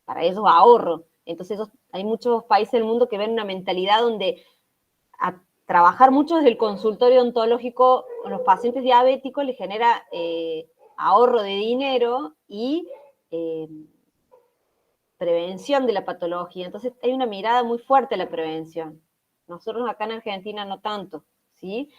para ellos ahorro. Entonces hay muchos países del mundo que ven una mentalidad donde a trabajar mucho desde el consultorio odontológico con los pacientes diabéticos les genera ahorro de dinero y prevención de la patología. Entonces hay una mirada muy fuerte a la prevención. Nosotros acá en Argentina no tanto, ¿sí?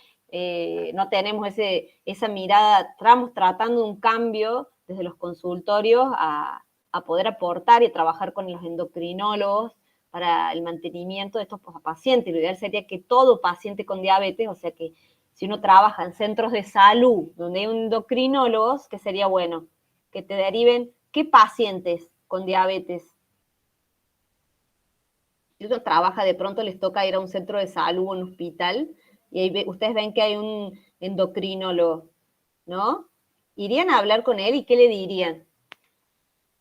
No tenemos esa mirada, estamos tratando un cambio desde los consultorios a poder aportar y trabajar con los endocrinólogos para el mantenimiento de estos pacientes. Lo ideal sería que todo paciente con diabetes, o sea que si uno trabaja en centros de salud donde hay endocrinólogos, que sería bueno que te deriven qué pacientes con diabetes. Si uno trabaja, de pronto les toca ir a un centro de salud o un hospital, y ahí ustedes ven que hay un endocrinólogo, ¿no? ¿Irían a hablar con él y qué le dirían?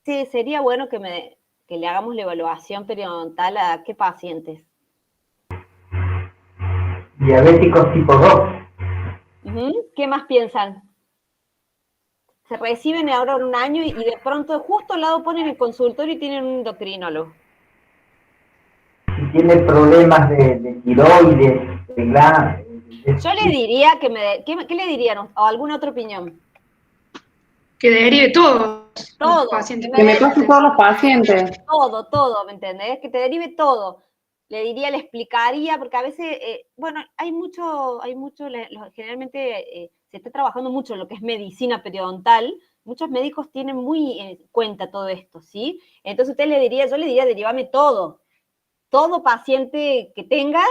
Sí, sería bueno que le hagamos la evaluación periodontal a qué pacientes. Diabéticos tipo 2. ¿Qué más piensan? Se reciben ahora en un año y de pronto justo al lado ponen el consultorio y tienen un endocrinólogo. Si tiene problemas de tiroides, de glándula. Yo le diría ¿qué le dirían? ¿O alguna otra opinión? Que derive todos Todo. los pacientes. Que me pase todos los pacientes. Todo, ¿me entendés? Que te derive todo. Le diría, le explicaría, porque a veces, bueno, generalmente se está trabajando mucho en lo que es medicina periodontal. Muchos médicos tienen muy en cuenta todo esto, ¿sí? Entonces yo le diría, derivame todo. Todo paciente que tengas,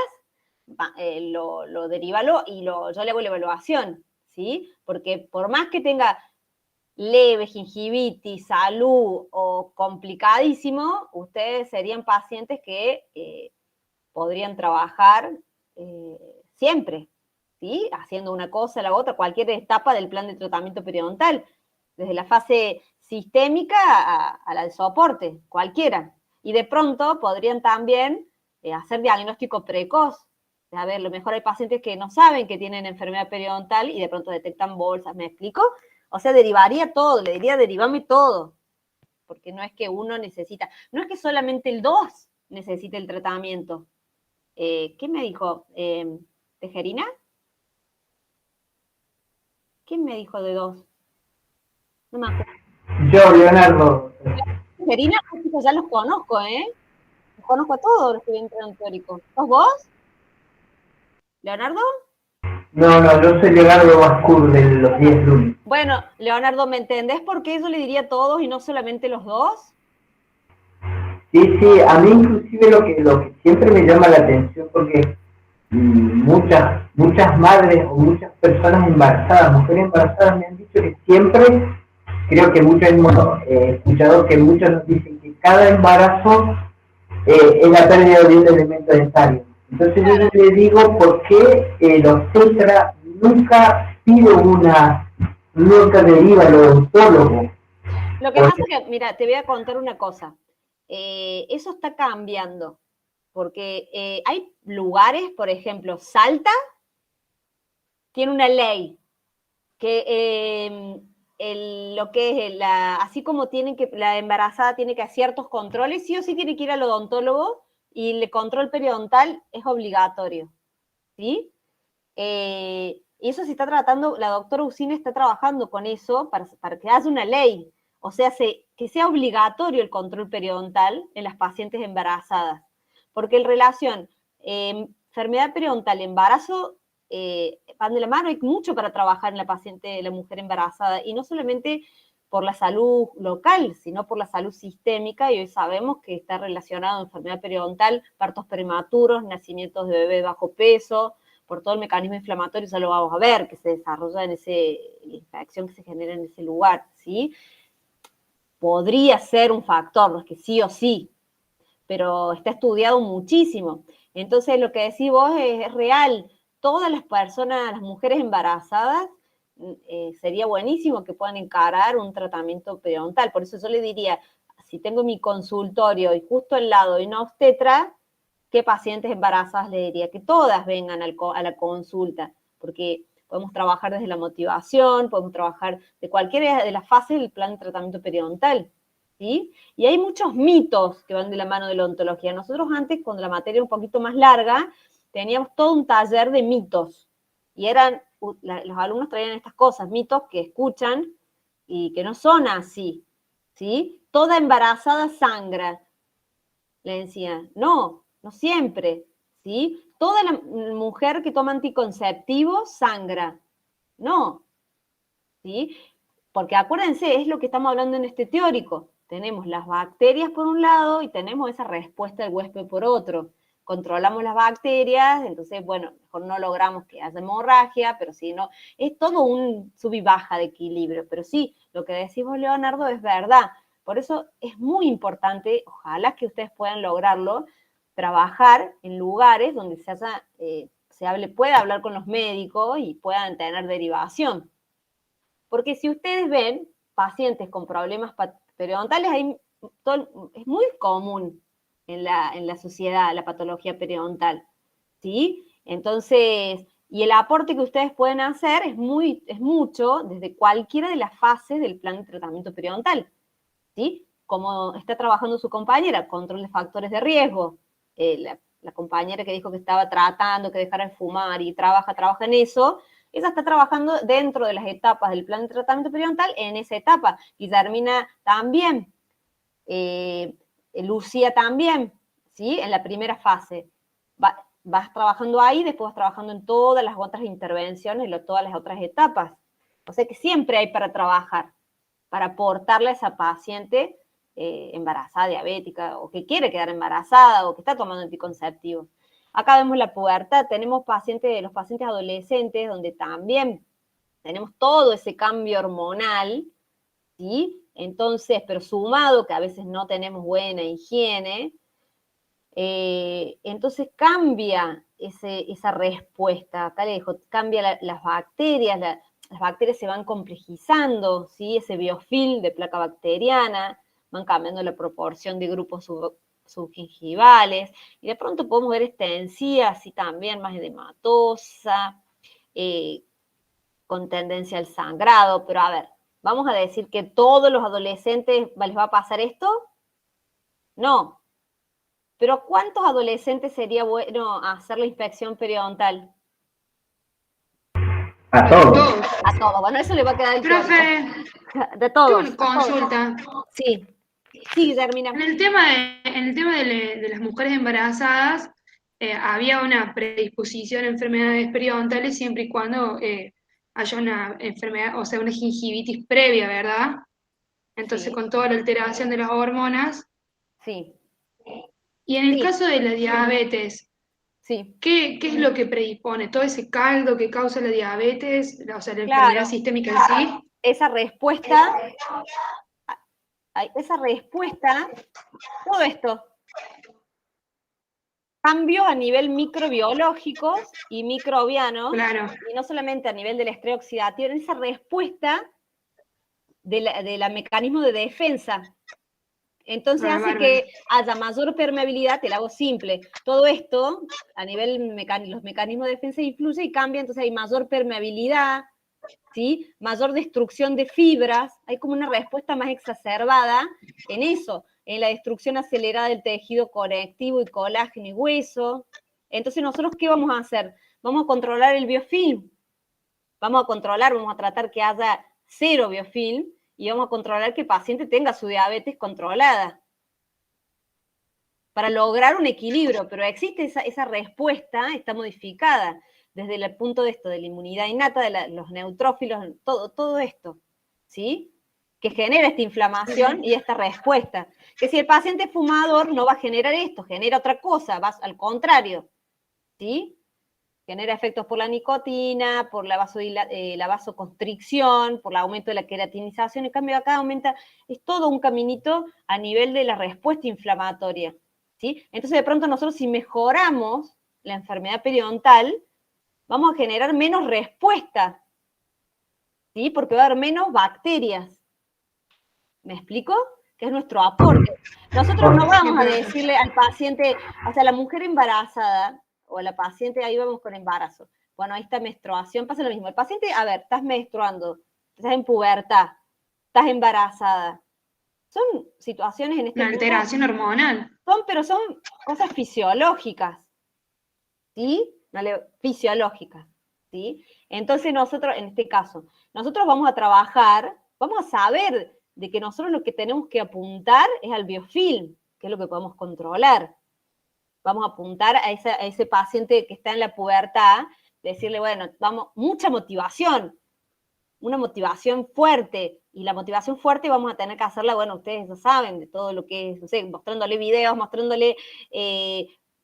lo derívalo y yo le hago la evaluación, ¿sí? Porque por más que tenga leve, gingivitis, salud o complicadísimo, ustedes serían pacientes que podrían trabajar siempre, ¿sí? Haciendo una cosa, la otra, cualquier etapa del plan de tratamiento periodontal. desde la fase sistémica a la de soporte, cualquiera. Y de pronto podrían también hacer diagnóstico precoz. A ver, lo mejor hay pacientes que no saben que tienen enfermedad periodontal y de pronto detectan bolsas, ¿me explico? O sea, derivaría todo, le diría derivame todo, porque no es que uno necesita, no es que solamente el 2 necesite el tratamiento. ¿Qué me dijo? ¿Tejerina? ¿Quién me dijo de 2? No me acuerdo. Yo, Leonardo. Tejerina, chicos, ya los conozco, ¿eh? Los conozco a todos los que entran en teórico. ¿Sos vos? ¿Leonardo? No, yo soy Leonardo Bascur de los 10 lunes. Bueno, Leonardo, ¿me entendés por qué yo le diría a todos y no solamente los 2? Sí, a mí inclusive lo que siempre me llama la atención, porque muchas madres o muchas personas embarazadas, mujeres embarazadas me han dicho que siempre, creo que muchos hemos escuchado que muchos nos dicen que cada embarazo es la pérdida de un elemento dentario. Entonces Claro. yo le digo, ¿por qué el obstetra nunca pide nunca deriva al odontólogo? Lo que pasa es que, mira, te voy a contar una cosa. Eso está cambiando, porque hay lugares, por ejemplo, Salta tiene una ley que lo que es así como la embarazada tiene que hacer ciertos controles, sí o sí tiene que ir al odontólogo y el control periodontal es obligatorio, ¿sí? Y eso se está tratando, la doctora Usine está trabajando con eso para que haya una ley, o sea, que sea obligatorio el control periodontal en las pacientes embarazadas, porque en relación enfermedad periodontal, embarazo, van de la mano, hay mucho para trabajar en la paciente, la mujer embarazada, y no solamente por la salud local, sino por la salud sistémica, y hoy sabemos que está relacionado a enfermedad periodontal, partos prematuros, nacimientos de bebé bajo peso, por todo el mecanismo inflamatorio, ya lo vamos a ver, que se desarrolla la infección que se genera en ese lugar, ¿sí? Podría ser un factor, no es que sí o sí, pero está estudiado muchísimo. Entonces, lo que decís vos es real. Todas las personas, las mujeres embarazadas, sería buenísimo que puedan encarar un tratamiento periodontal. Por eso yo le diría, si tengo mi consultorio y justo al lado hay una obstetra, ¿qué pacientes embarazadas le diría? Que todas vengan a la consulta, porque podemos trabajar desde la motivación, podemos trabajar de cualquiera de las fases del plan de tratamiento periodontal, ¿sí? Y hay muchos mitos que van de la mano de la odontología. Nosotros antes, cuando la materia era un poquito más larga, teníamos todo un taller de mitos, y los alumnos traían estas cosas, mitos que escuchan y que no son así, ¿sí? Toda embarazada sangra, le decía, no siempre, ¿sí? Toda la mujer que toma anticonceptivos sangra, no, ¿sí? Porque acuérdense, es lo que estamos hablando en este teórico, tenemos las bacterias por un lado y tenemos esa respuesta del huésped por otro. Controlamos las bacterias, entonces, bueno, mejor no logramos que haya hemorragia, pero si no, es todo un sub y baja de equilibrio. Pero sí, lo que decimos, Leonardo, es verdad. Por eso es muy importante, ojalá que ustedes puedan lograrlo, trabajar en lugares donde pueda hablar con los médicos y puedan tener derivación. Porque si ustedes ven pacientes con problemas periodontales, es muy común en la sociedad la patología periodontal, ¿sí? Entonces, y el aporte que ustedes pueden hacer es mucho desde cualquiera de las fases del plan de tratamiento periodontal, ¿sí? Como está trabajando su compañera, control de factores de riesgo, la compañera que dijo que estaba tratando que dejara de fumar y trabaja en eso, ella está trabajando dentro de las etapas del plan de tratamiento periodontal en esa etapa. Guillermina también, Lucía también, ¿sí? En la primera fase. Vas trabajando ahí, después vas trabajando en todas las otras intervenciones, todas las otras etapas. O sea que siempre hay para trabajar, para aportarle a esa paciente embarazada, diabética, o que quiere quedar embarazada, o que está tomando anticonceptivos. Acá vemos la pubertad, tenemos los pacientes adolescentes, donde también tenemos todo ese cambio hormonal, ¿sí? Entonces, pero sumado que a veces no tenemos buena higiene, entonces cambia esa respuesta, acá le dejo, cambia las bacterias, las bacterias se van complejizando, ¿sí? Ese biofilm de placa bacteriana, van cambiando la proporción de grupos subgingivales, y de pronto podemos ver esta encía así también más edematosa, con tendencia al sangrado, pero a ver, ¿vamos a decir que todos los adolescentes les va a pasar esto? No. Pero ¿a cuántos adolescentes sería bueno hacer la inspección periodontal? A todos. A todos. Bueno, eso le va a quedar el teórico. Profe, De todos. tengo una consulta. Sí. Sí, Guillermina. En el tema de las mujeres embarazadas, había una predisposición a enfermedades periodontales siempre y cuando haya una enfermedad, o sea, una gingivitis previa, ¿verdad? Entonces, Sí. con toda la alteración de las hormonas. Sí. Y en el Sí. caso de la diabetes, Sí. ¿qué es lo que predispone? ¿Todo ese caldo que causa la diabetes, o sea, la Claro. enfermedad sistémica en sí? Esa respuesta, todo esto, cambios a nivel microbiológicos y microbianos, Claro. y no solamente a nivel del estrés oxidativo, en esa respuesta de la mecanismo de defensa. Entonces hace bárbaro. que haya mayor permeabilidad, te lo hago simple. Todo esto, a nivel los mecanismos de defensa influye y cambia, entonces hay mayor permeabilidad, ¿sí? Mayor destrucción de fibras, hay como una respuesta más exacerbada en eso, en la destrucción acelerada del tejido conectivo y colágeno y hueso. Entonces, ¿nosotros qué vamos a hacer? Vamos a controlar el biofilm, vamos a tratar que haya 0 biofilm, y vamos a controlar que el paciente tenga su diabetes controlada, para lograr un equilibrio, pero existe esa respuesta, está modificada, desde el punto de esto, de la inmunidad innata, de los neutrófilos, todo esto, ¿sí? Que genera esta inflamación y esta respuesta. Que si el paciente es fumador, no va a generar esto, genera otra cosa, va al contrario, ¿sí? Genera efectos por la nicotina, por la vasoconstricción, por el aumento de la queratinización. En cambio, acá aumenta, es todo un caminito a nivel de la respuesta inflamatoria, ¿sí? Entonces, de pronto nosotros, si mejoramos la enfermedad periodontal, vamos a generar menos respuesta, ¿sí? Porque va a haber menos bacterias. ¿Me explico? Que es nuestro aporte. Nosotros no vamos a decirle al paciente, o sea, la mujer embarazada, o la paciente, ahí vamos con embarazo. Bueno, ahí está menstruación, pasa lo mismo. El paciente, a ver, estás menstruando, estás en pubertad, estás embarazada. Son situaciones en este Una alteración hormonal. pero son cosas fisiológicas, ¿sí? Fisiológicas, ¿sí? Entonces nosotros, en este caso, nosotros vamos a trabajar, vamos a saber de que nosotros lo que tenemos que apuntar es al biofilm, que es lo que podemos controlar. Vamos a apuntar a ese paciente que está en la pubertad, decirle, bueno, mucha motivación, una motivación fuerte, y la motivación fuerte vamos a tener que hacerla, bueno, ustedes lo saben, de todo lo que es, no sé, mostrándole videos, mostrándole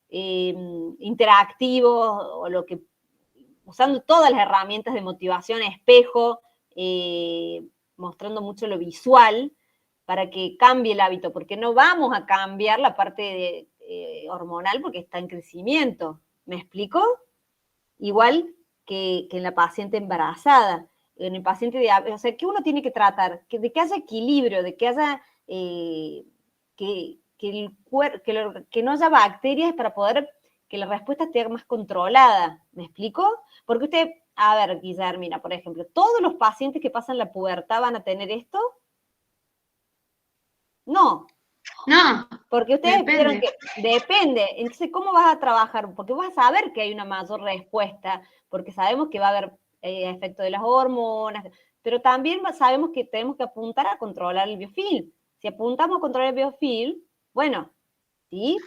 interactivos, o usando todas las herramientas de motivación, espejo, mostrando mucho lo visual, para que cambie el hábito, porque no vamos a cambiar la parte hormonal porque está en crecimiento. ¿Me explico? Igual que en la paciente embarazada, en el paciente diabético, o sea, que uno tiene que tratar, de que haya equilibrio, de que haya, que no haya bacterias para poder que la respuesta esté más controlada. ¿Me explico? Porque usted, a ver, Guillermina, por ejemplo, ¿todos los pacientes que pasan la pubertad van a tener esto? No. No. Porque ustedes vieron que depende. Entonces, ¿cómo vas a trabajar? Porque vas a saber que hay una mayor respuesta, porque sabemos que va a haber efecto de las hormonas, pero también sabemos que tenemos que apuntar a controlar el biofilm. Si apuntamos a controlar el biofilm, bueno, ¿sí?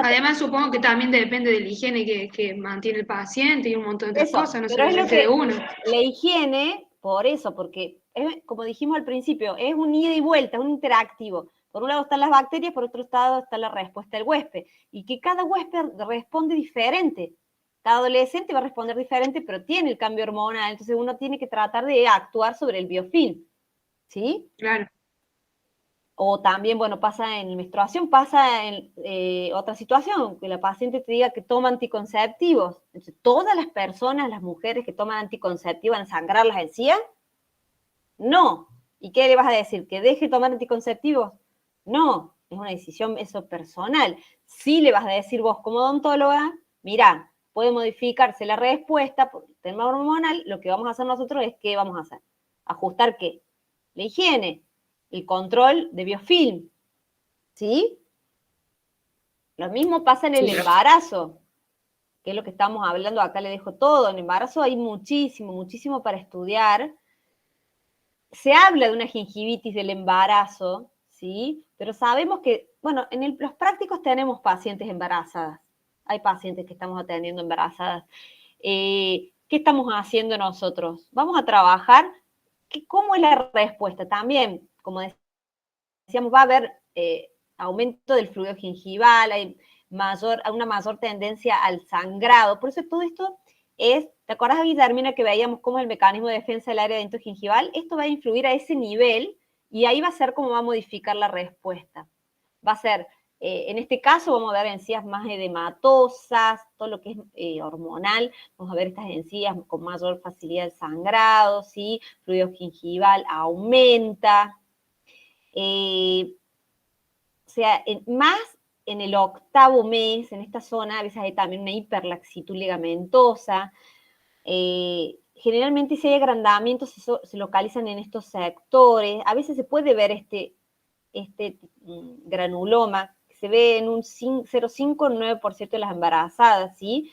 Además, supongo que también depende de la higiene que mantiene el paciente y un montón de otras cosas, no solamente de uno. La higiene, por eso, porque, como dijimos al principio, es un ida y vuelta, es un interactivo. Por un lado están las bacterias, por otro lado está la respuesta del huésped. Y que cada huésped responde diferente. Cada adolescente va a responder diferente, pero tiene el cambio hormonal. Entonces uno tiene que tratar de actuar sobre el biofilm. ¿Sí? Claro. O también, bueno, pasa en menstruación, pasa en otra situación, que la paciente te diga que toma anticonceptivos. Entonces, ¿todas las personas, las mujeres que toman anticonceptivos van a sangrar las encías? No. ¿Y qué le vas a decir? ¿Que deje de tomar anticonceptivos? No, es una decisión eso personal. Sí le vas a decir vos como odontóloga, mirá, puede modificarse la respuesta por el tema hormonal, lo que vamos a hacer nosotros es, ¿qué vamos a hacer? ¿Ajustar qué? La higiene, el control de biofilm, ¿sí? Lo mismo pasa en el embarazo, que es lo que estamos hablando, acá le dejo todo. En el embarazo hay muchísimo, muchísimo para estudiar. Se habla de una gingivitis del embarazo, ¿sí? Pero sabemos que, bueno, en los prácticos tenemos pacientes embarazadas. Hay pacientes que estamos atendiendo embarazadas. ¿Qué estamos haciendo nosotros? Vamos a trabajar. ¿Cómo es la respuesta? También, como decíamos, va a haber aumento del fluido gingival, hay una mayor tendencia al sangrado. Por eso todo esto es, ¿te acuerdas, Guillermina, que veíamos cómo el mecanismo de defensa del área dentogingival? Esto va a influir a ese nivel y ahí va a ser cómo va a modificar la respuesta. Va a ser, en este caso, vamos a ver encías más edematosas, todo lo que es hormonal, vamos a ver estas encías con mayor facilidad de sangrado, ¿sí? Fluido gingival aumenta. O sea, más en el 8º mes, en esta zona, a veces hay también una hiperlaxitud ligamentosa. Generalmente si hay agrandamientos se localizan en estos sectores. A veces se puede ver este granuloma, que se ve en un 0,5-9% de las embarazadas, ¿sí?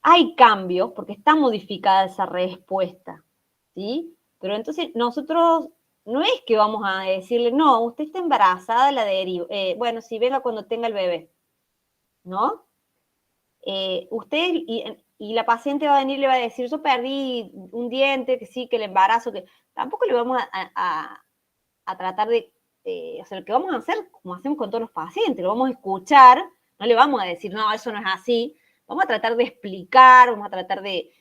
Hay cambios porque está modificada esa respuesta, ¿sí? Pero entonces nosotros no es que vamos a decirle, no, usted está embarazada, la derivo. Bueno, si venga cuando tenga el bebé, ¿no? Usted y la paciente va a venir y le va a decir, yo perdí un diente, que sí, que el embarazo, que tampoco le vamos a tratar de, o sea, lo que vamos a hacer, como hacemos con todos los pacientes, lo vamos a escuchar, no le vamos a decir, no, eso no es así, vamos a tratar de explicar, vamos a tratar de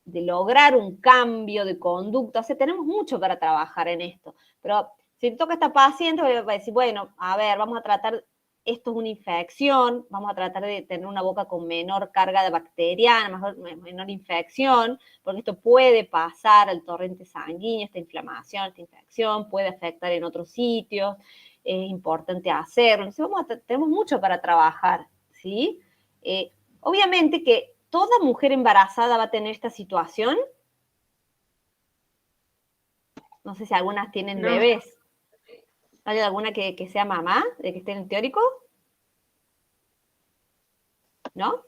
lograr un cambio de conducta. O sea, tenemos mucho para trabajar en esto. Pero si toca a esta paciente, voy a decir, bueno, a ver, vamos a tratar, esto es una infección, vamos a tratar de tener una boca con menor carga de bacteriana, menor infección, porque esto puede pasar al torrente sanguíneo, esta inflamación, esta infección, puede afectar en otros sitios, es importante hacerlo. Entonces, tenemos mucho para trabajar, ¿sí? Obviamente que ¿toda mujer embarazada va a tener esta situación? No sé si algunas tienen bebés. ¿Hay alguna que sea mamá, de que esté en el teórico? ¿No?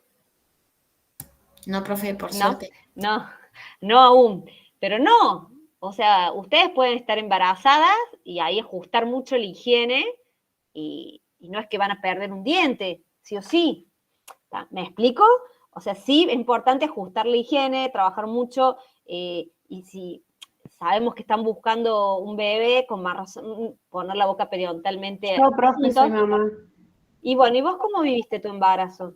No, profe, por suerte. No aún. Pero no. O sea, ustedes pueden estar embarazadas y ahí ajustar mucho la higiene y no es que van a perder un diente, sí o sí. ¿Me explico? O sea, sí es importante ajustar la higiene, trabajar mucho, y si sabemos que están buscando un bebé, con más razón, poner la boca periodontalmente. Yo, profe, soy mamá. Y bueno, ¿y vos cómo viviste tu embarazo?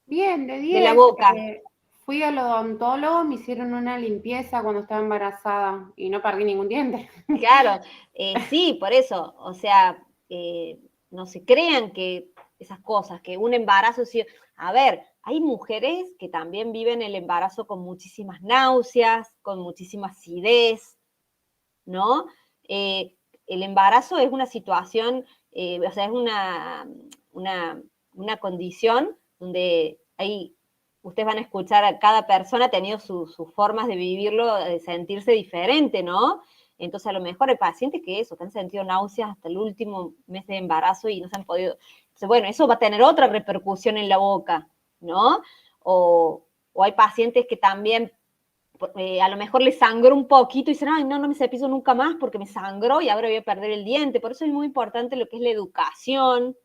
Bien, de 10. De la boca. Fui al odontólogo, me hicieron una limpieza cuando estaba embarazada y no perdí ningún diente. Claro, sí, por eso. O sea, no se crean que esas cosas, que un embarazo... A ver, hay mujeres que también viven el embarazo con muchísimas náuseas, con muchísima acidez, ¿no? El embarazo es una situación, o sea, es una condición donde ustedes van a escuchar a cada persona ha tenido sus formas de vivirlo, de sentirse diferente, ¿no? Entonces, a lo mejor hay pacientes que han sentido náuseas hasta el último mes de embarazo y no se han podido... Entonces, bueno, eso va a tener otra repercusión en la boca, ¿no? O hay pacientes que también a lo mejor les sangró un poquito y dicen, ay, no me cepillo nunca más porque me sangró y ahora voy a perder el diente. Por eso es muy importante lo que es la educación,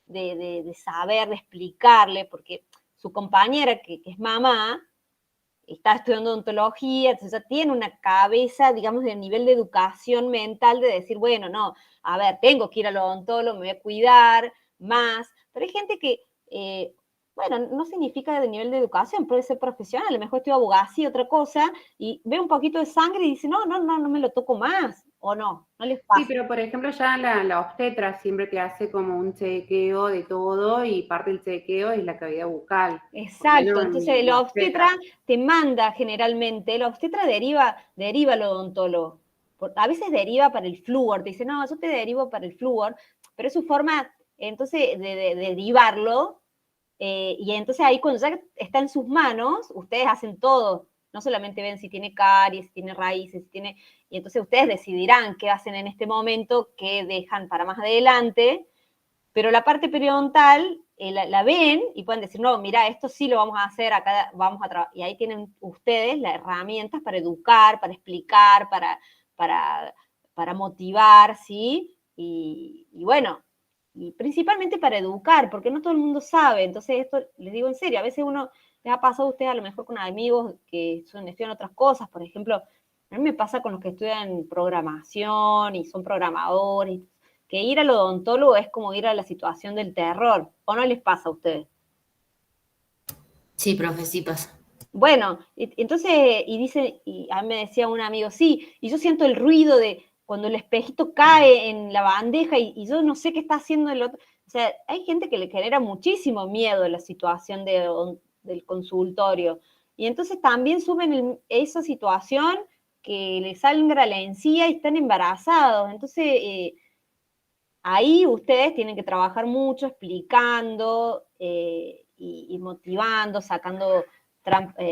de saber, de explicarle, porque su compañera, que es mamá, está estudiando odontología, entonces ya tiene una cabeza, digamos, de nivel de educación mental de decir, bueno, no, a ver, tengo que ir al odontólogo, me voy a cuidar más, pero hay gente que Bueno, no significa de nivel de educación, puede ser profesional, a lo mejor estudia abogacía, otra cosa, y ve un poquito de sangre y dice, no me lo toco más, o no les Sí, pasa. pero por ejemplo ya la obstetra siempre te hace como un chequeo de todo y parte del chequeo es la cavidad bucal. Exacto, entonces la obstetra obstetra. te manda generalmente, la obstetra deriva al odontólogo. A veces deriva para el flúor, te dice, no, yo te derivo para el flúor, pero es su forma, entonces, de derivarlo, y entonces ahí cuando ya está en sus manos, ustedes hacen todo, no solamente ven si tiene caries, si tiene raíces, si tiene, y entonces ustedes decidirán qué hacen en este momento, qué dejan para más adelante, pero la parte periodontal la ven y pueden decir, no, mira, esto sí lo vamos a hacer, acá vamos a trabajar, y ahí tienen ustedes las herramientas para educar, para explicar, para motivar, ¿sí? Y bueno, y principalmente para educar, porque no todo el mundo sabe, entonces esto les digo en serio, a veces uno les ha pasado a ustedes a lo mejor con amigos que estudian otras cosas, por ejemplo, a mí me pasa con los que estudian programación y son programadores, que ir al odontólogo es como ir a la situación del terror, ¿o no les pasa a ustedes? Sí, profe, sí pasa. Bueno, entonces, y dice, y a mí me decía un amigo, sí, y yo siento el ruido de cuando el espejito cae en la bandeja y yo no sé qué está haciendo el otro. O sea, hay gente que le genera muchísimo miedo a la situación del consultorio. Y entonces también suben esa situación que les sangra la encía y están embarazados. Entonces, ahí ustedes tienen que trabajar mucho explicando y motivando, sacando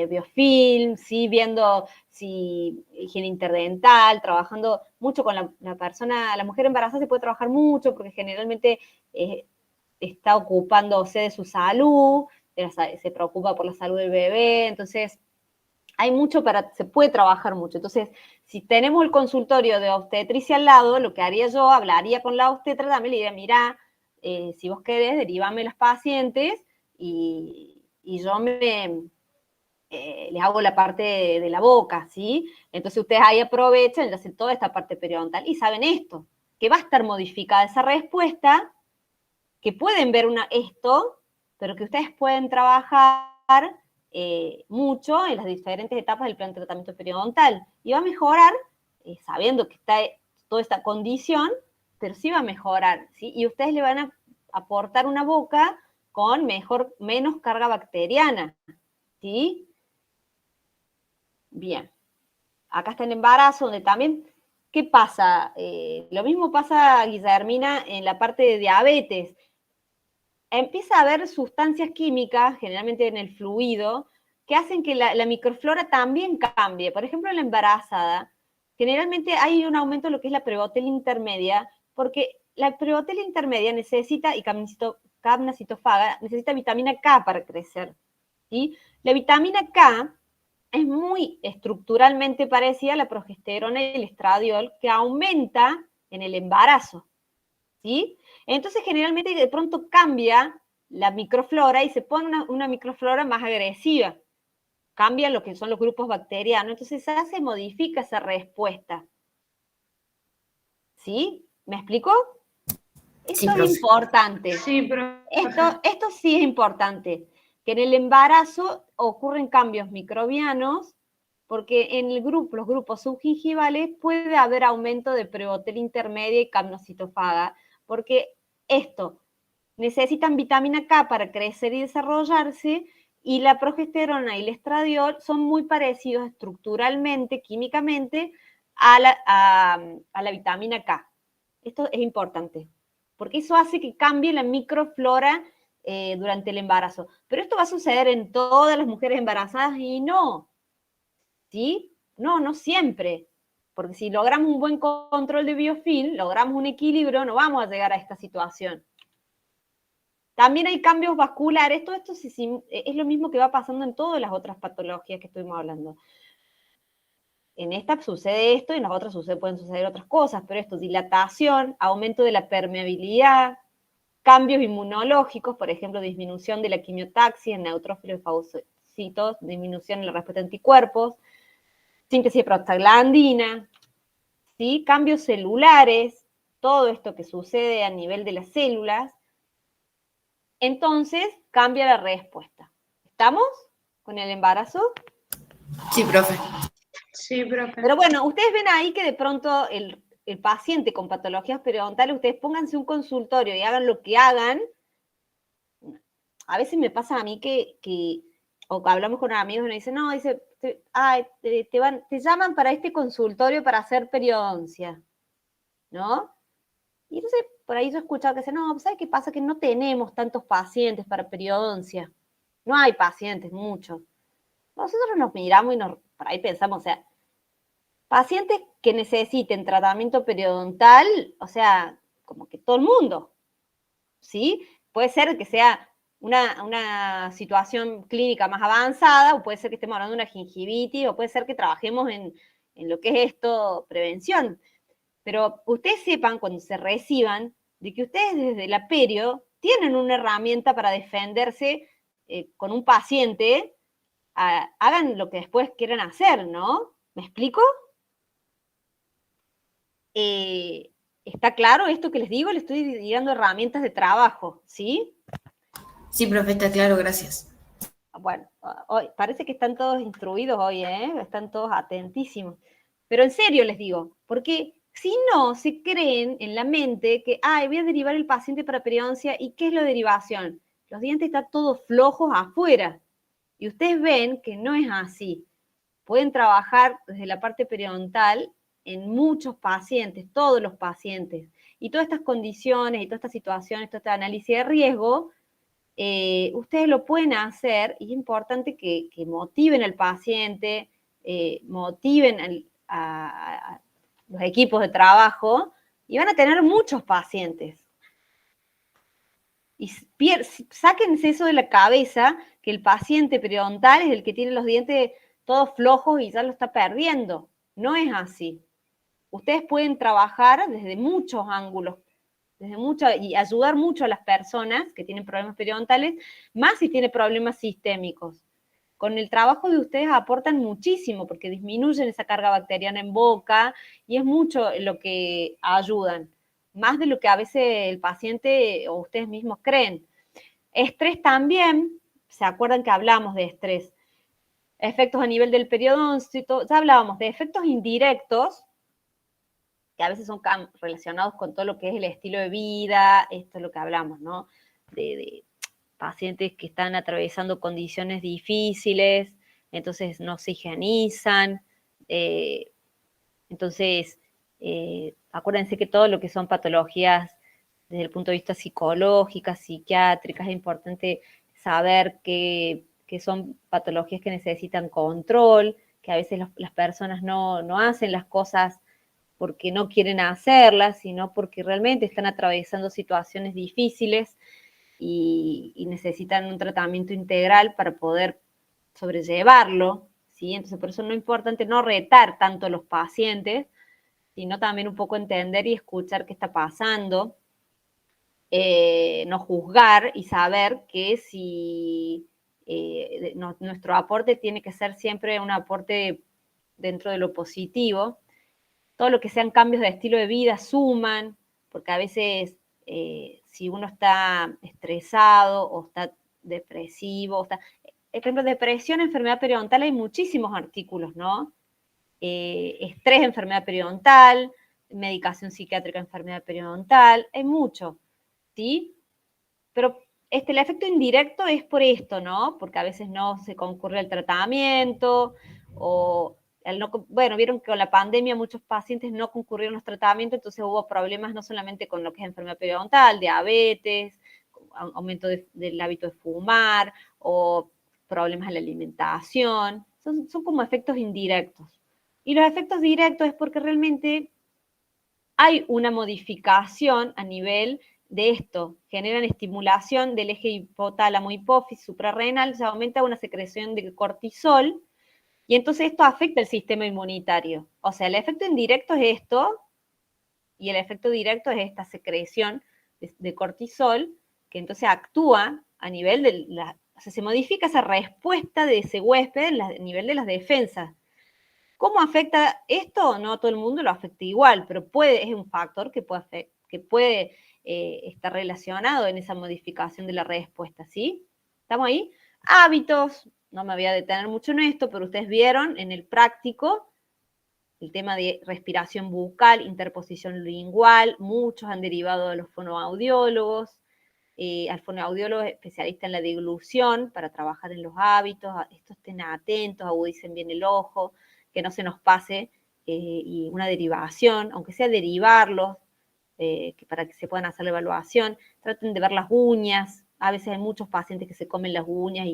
biofilm, ¿sí? Viendo si higiene interdental, trabajando mucho con la persona, la mujer embarazada se puede trabajar mucho porque generalmente está ocupándose de su salud, se preocupa por la salud del bebé, entonces hay mucho se puede trabajar mucho. Entonces, si tenemos el consultorio de obstetricia al lado, lo que haría yo, hablaría con la obstetra también, le diría, mira, si vos querés, derívame las pacientes y yo les hago la parte de la boca, ¿sí? Entonces ustedes ahí aprovechan y hacen toda esta parte periodontal y saben esto, que va a estar modificada esa respuesta, que pueden ver esto, pero que ustedes pueden trabajar mucho en las diferentes etapas del plan de tratamiento periodontal. Y va a mejorar, sabiendo que está toda esta condición, pero sí va a mejorar, ¿sí? Y ustedes le van a aportar una boca con menos carga bacteriana, ¿sí? Bien. Acá está el embarazo, donde también, ¿qué pasa? Lo mismo pasa, Guillermina, en la parte de diabetes. Empieza a haber sustancias químicas, generalmente en el fluido, que hacen que la microflora también cambie. Por ejemplo, en la embarazada, generalmente hay un aumento de lo que es la prebotella intermedia, porque la prebotella intermedia necesita, y capnacitofaga, necesita vitamina K para crecer. ¿Sí? La vitamina K es muy estructuralmente parecida a la progesterona y el estradiol, que aumenta en el embarazo. ¿Sí? Entonces, generalmente de pronto cambia la microflora y se pone una microflora más agresiva. Cambia lo que son los grupos bacterianos. Entonces, modifica esa respuesta. ¿Sí? ¿Me explico? Sí, Esto es profe. importante. Sí, pero Esto sí es importante. Que en el embarazo ocurren cambios microbianos porque en los grupos subgingivales puede haber aumento de prebotella intermedia y capnocitofaga, porque necesitan vitamina K para crecer y desarrollarse, y la progesterona y el estradiol son muy parecidos estructuralmente, químicamente, a la vitamina K. Esto es importante, porque eso hace que cambie la microflora durante el embarazo. Pero esto va a suceder en todas las mujeres embarazadas y no, ¿sí? No siempre. Porque si logramos un buen control de biofilm, logramos un equilibrio, no vamos a llegar a esta situación. También hay cambios vasculares, todo esto es lo mismo que va pasando en todas las otras patologías que estuvimos hablando. En esta sucede esto y en las otras pueden suceder otras cosas, pero esto, dilatación, aumento de la permeabilidad, cambios inmunológicos, por ejemplo, disminución de la quimiotaxis en neutrófilos y fagocitos, disminución en la respuesta a anticuerpos, síntesis de prostaglandina, ¿sí? Cambios celulares, todo esto que sucede a nivel de las células, entonces cambia la respuesta. ¿Estamos con el embarazo? Sí, profe. Sí, profe. Pero bueno, ustedes ven ahí que de pronto el paciente con patologías periodontales, ustedes pónganse un consultorio y hagan lo que hagan. A veces me pasa a mí o hablamos con amigos y me dicen, no, dice, te llaman para este consultorio para hacer periodoncia, ¿no? Y entonces por ahí yo he escuchado que dicen, no, ¿sabes qué pasa? Que no tenemos tantos pacientes para periodoncia. No hay pacientes, muchos. Nosotros nos miramos y por ahí pensamos, o sea, pacientes que necesiten tratamiento periodontal, o sea, como que todo el mundo, ¿sí? Puede ser que sea una situación clínica más avanzada, o puede ser que estemos hablando de una gingivitis, o puede ser que trabajemos en lo que es esto, prevención. Pero ustedes sepan cuando se reciban de que ustedes desde la perio tienen una herramienta para defenderse con un paciente, hagan lo que después quieran hacer, ¿no? ¿Me explico? ¿Está claro esto que les digo? Les estoy dando herramientas de trabajo, ¿sí? Sí, profe, está claro, gracias. Bueno, hoy, parece que están todos instruidos hoy, ¿eh? Están todos atentísimos. Pero en serio les digo, porque si no, se creen en la mente que, voy a derivar el paciente para periodoncia, ¿y qué es la derivación? Los dientes están todos flojos afuera. Y ustedes ven que no es así. Pueden trabajar desde la parte periodontal en muchos pacientes, todos los pacientes. Y todas estas condiciones y todas estas situaciones, todo este análisis de riesgo, ustedes lo pueden hacer y es importante que motiven al paciente, motiven a los equipos de trabajo y van a tener muchos pacientes. Y sáquense eso de la cabeza, que el paciente periodontal es el que tiene los dientes todos flojos y ya lo está perdiendo. No es así. Ustedes pueden trabajar desde muchos ángulos, y ayudar mucho a las personas que tienen problemas periodontales, más si tienen problemas sistémicos. Con el trabajo de ustedes aportan muchísimo porque disminuyen esa carga bacteriana en boca y es mucho lo que ayudan, más de lo que a veces el paciente o ustedes mismos creen. Estrés también, ¿se acuerdan que hablamos de estrés? Efectos a nivel del periodonto, ya hablábamos de efectos indirectos, que a veces son relacionados con todo lo que es el estilo de vida, esto es lo que hablamos, ¿no? De pacientes que están atravesando condiciones difíciles, entonces no se higienizan, entonces acuérdense que todo lo que son patologías desde el punto de vista psicológicas, psiquiátricas, es importante saber que son patologías que necesitan control, que a veces las personas no hacen las cosas porque no quieren hacerlas, sino porque realmente están atravesando situaciones difíciles y necesitan un tratamiento integral para poder sobrellevarlo, ¿sí? Entonces, por eso no es importante no retar tanto a los pacientes, sino también un poco entender y escuchar qué está pasando, no juzgar y saber que si nuestro aporte tiene que ser siempre un aporte dentro de lo positivo. Todo lo que sean cambios de estilo de vida suman, porque a veces si uno está estresado o está depresivo, por ejemplo, depresión, enfermedad periodontal, hay muchísimos artículos, ¿no? Estrés, enfermedad periodontal, medicación psiquiátrica, enfermedad periodontal, hay mucho, ¿sí? Pero el efecto indirecto es por esto, ¿no? Porque a veces no se concurre al tratamiento o bueno, vieron que con la pandemia muchos pacientes no concurrieron los tratamientos, entonces hubo problemas no solamente con lo que es enfermedad periodontal, diabetes, aumento del hábito de fumar o problemas en la alimentación. Son como efectos indirectos. Y los efectos directos es porque realmente hay una modificación a nivel de esto, generan estimulación del eje hipotálamo-hipófisis suprarrenal, se aumenta una secreción de cortisol, y entonces esto afecta el sistema inmunitario. O sea, el efecto indirecto es esto, y el efecto directo es esta secreción de cortisol, que entonces actúa a nivel de o sea, se modifica esa respuesta de ese huésped a nivel de las defensas. ¿Cómo afecta esto? No todo el mundo lo afecta igual, pero es un factor que puede está relacionado en esa modificación de la respuesta, ¿sí? ¿Estamos ahí? Hábitos, no me voy a detener mucho en esto, pero ustedes vieron en el práctico el tema de respiración bucal, interposición lingual, muchos han derivado de los fonoaudiólogos, al fonoaudiólogo especialista en la deglución para trabajar en los hábitos, estos estén atentos, agudicen bien el ojo, que no se nos pase, y una derivación, aunque sea derivarlos, para que se puedan hacer la evaluación, traten de ver las uñas, a veces hay muchos pacientes que se comen las uñas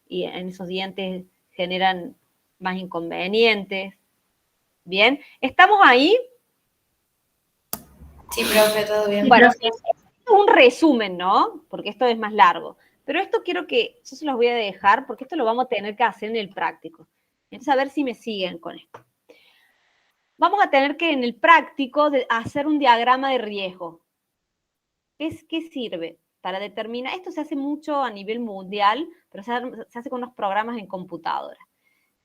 y en esos dientes generan más inconvenientes. Bien, ¿estamos ahí? Sí, profe, todo bien. Bueno, un resumen, ¿no? Porque esto es más largo. Pero esto quiero que, yo se los voy a dejar, porque esto lo vamos a tener que hacer en el práctico. Entonces, a ver si me siguen con esto. Vamos a tener que en el práctico hacer un diagrama de riesgo. ¿Qué sirve? Para determinar, esto se hace mucho a nivel mundial, pero se hace con unos programas en computadora.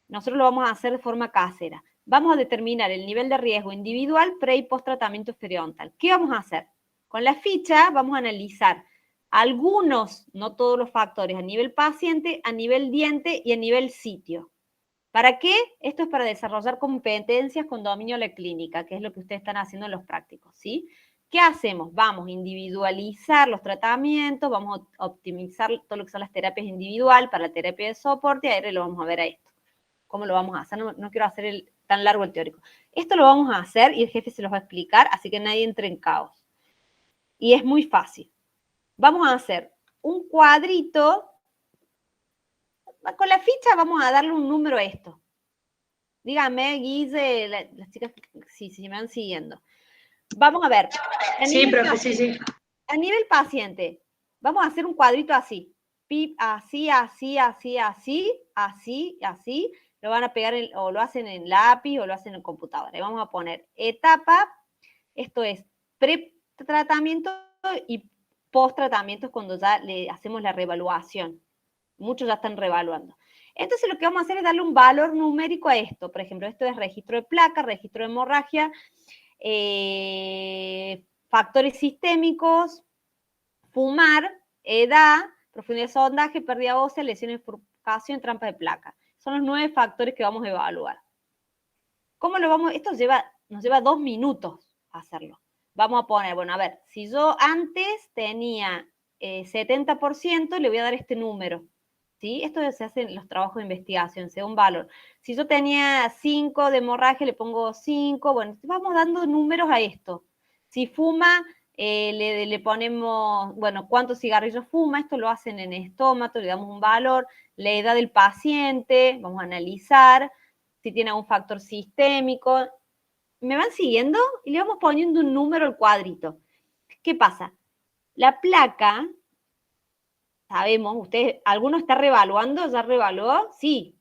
Nosotros lo vamos a hacer de forma casera. Vamos a determinar el nivel de riesgo individual pre- y post-tratamiento periodontal. ¿Qué vamos a hacer? Con la ficha vamos a analizar algunos, no todos los factores, a nivel paciente, a nivel diente y a nivel sitio. ¿Para qué? Esto es para desarrollar competencias con dominio de la clínica, que es lo que ustedes están haciendo en los prácticos, ¿sí? ¿Qué hacemos? Vamos a individualizar los tratamientos, vamos a optimizar todo lo que son las terapias individual para la terapia de soporte, y ahora lo vamos a ver a esto. ¿Cómo lo vamos a hacer? No quiero hacer tan largo el teórico. Esto lo vamos a hacer y el jefe se los va a explicar, así que nadie entre en caos. Y es muy fácil. Vamos a hacer un cuadrito. Con la ficha vamos a darle un número a esto. Dígame, Guille, las chicas, si me van siguiendo. Vamos a ver. Sí, profe, sí. A nivel paciente, vamos a hacer un cuadrito así. Pip, así, así, así, así, así, así. Lo van a pegar o lo hacen en lápiz o lo hacen en computadora. Y vamos a poner etapa, esto es pre-tratamiento y post-tratamiento cuando ya le hacemos la reevaluación. Muchos ya están reevaluando. Entonces lo que vamos a hacer es darle un valor numérico a esto. Por ejemplo, esto es registro de placa, registro de hemorragia, factores sistémicos, fumar, edad, profundidad de sondaje, pérdida ósea, lesiones por ocasión, trampa de placa. Son los 9 factores que vamos a evaluar. ¿Cómo lo vamos? Esto nos lleva 2 minutos hacerlo. Vamos a poner, bueno, a ver, si yo antes tenía 70%, le voy a dar este número. ¿Sí? Esto se hace en los trabajos de investigación, sea un valor. Si yo tenía 5 de hemorragia, le pongo 5. Bueno, vamos dando números a esto. Si fuma, le ponemos, bueno, cuántos cigarrillos fuma, esto lo hacen en estómago, le damos un valor, la edad del paciente, vamos a analizar, si tiene algún factor sistémico. ¿Me van siguiendo? Y le vamos poniendo un número al cuadrito. ¿Qué pasa? La placa, sabemos, ustedes, ¿alguno está revaluando? ¿Ya revaluó? Sí.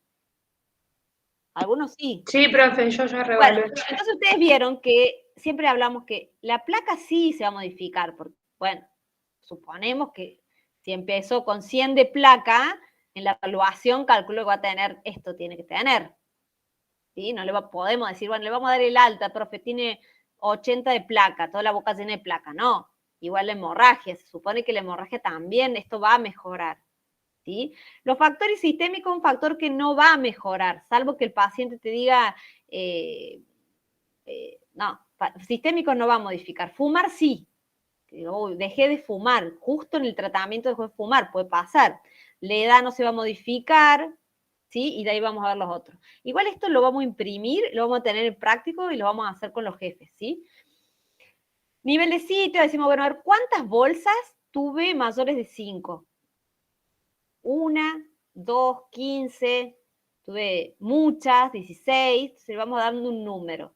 Algunos sí. Sí, profe, yo ya revalué. Bueno, entonces ustedes vieron que siempre hablamos que la placa sí se va a modificar, porque, bueno, suponemos que si empezó con 100 de placa, en la evaluación calculo que va a tener, esto tiene que tener. ¿Sí? No podemos decir, bueno, le vamos a dar el alta, profe, tiene 80 de placa, toda la boca llena de placa. No, igual la hemorragia, se supone que la hemorragia también, esto va a mejorar. ¿Sí? Los factores sistémicos, un factor que no va a mejorar, salvo que el paciente te diga, no, sistémico no va a modificar. Fumar sí. Dejé de fumar, justo en el tratamiento dejó de fumar, puede pasar. La edad no se va a modificar, ¿sí? Y de ahí vamos a ver los otros. Igual esto lo vamos a imprimir, lo vamos a tener en práctico y lo vamos a hacer con los jefes, ¿sí? Nivel de sitio, decimos, bueno, a ver, ¿cuántas bolsas tuve mayores de 5? 1, 2, 15, tuve muchas, 16, entonces vamos dando un número.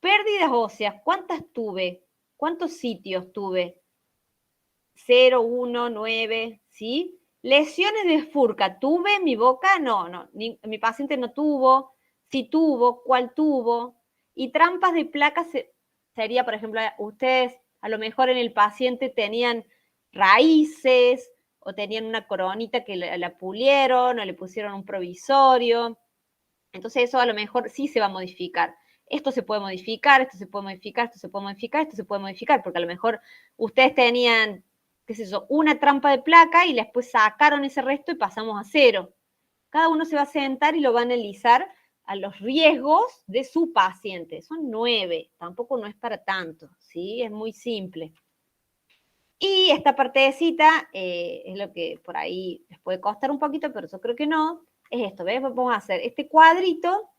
Pérdidas óseas, ¿cuántas tuve? ¿Cuántos sitios tuve? 0, 1, 9, ¿sí? Lesiones de furca, ¿tuve en mi boca? No, mi paciente no tuvo. Si tuvo, ¿cuál tuvo? Y trampas de placas sería, por ejemplo, ustedes a lo mejor en el paciente tenían raíces o tenían una coronita que la pulieron o le pusieron un provisorio. Entonces eso a lo mejor sí se va a modificar. esto se puede modificar, esto se puede modificar, esto se puede modificar, esto se puede modificar, porque a lo mejor ustedes tenían, qué sé yo, una trampa de placa y después sacaron ese resto y pasamos a 0. Cada uno se va a sentar y lo va a analizar a los riesgos de su paciente. Son 9, tampoco no es para tanto, ¿sí? Es muy simple. Y esta partecita es lo que por ahí les puede costar un poquito, pero yo creo que no. Es esto, ¿ves? Vamos a hacer este cuadrito,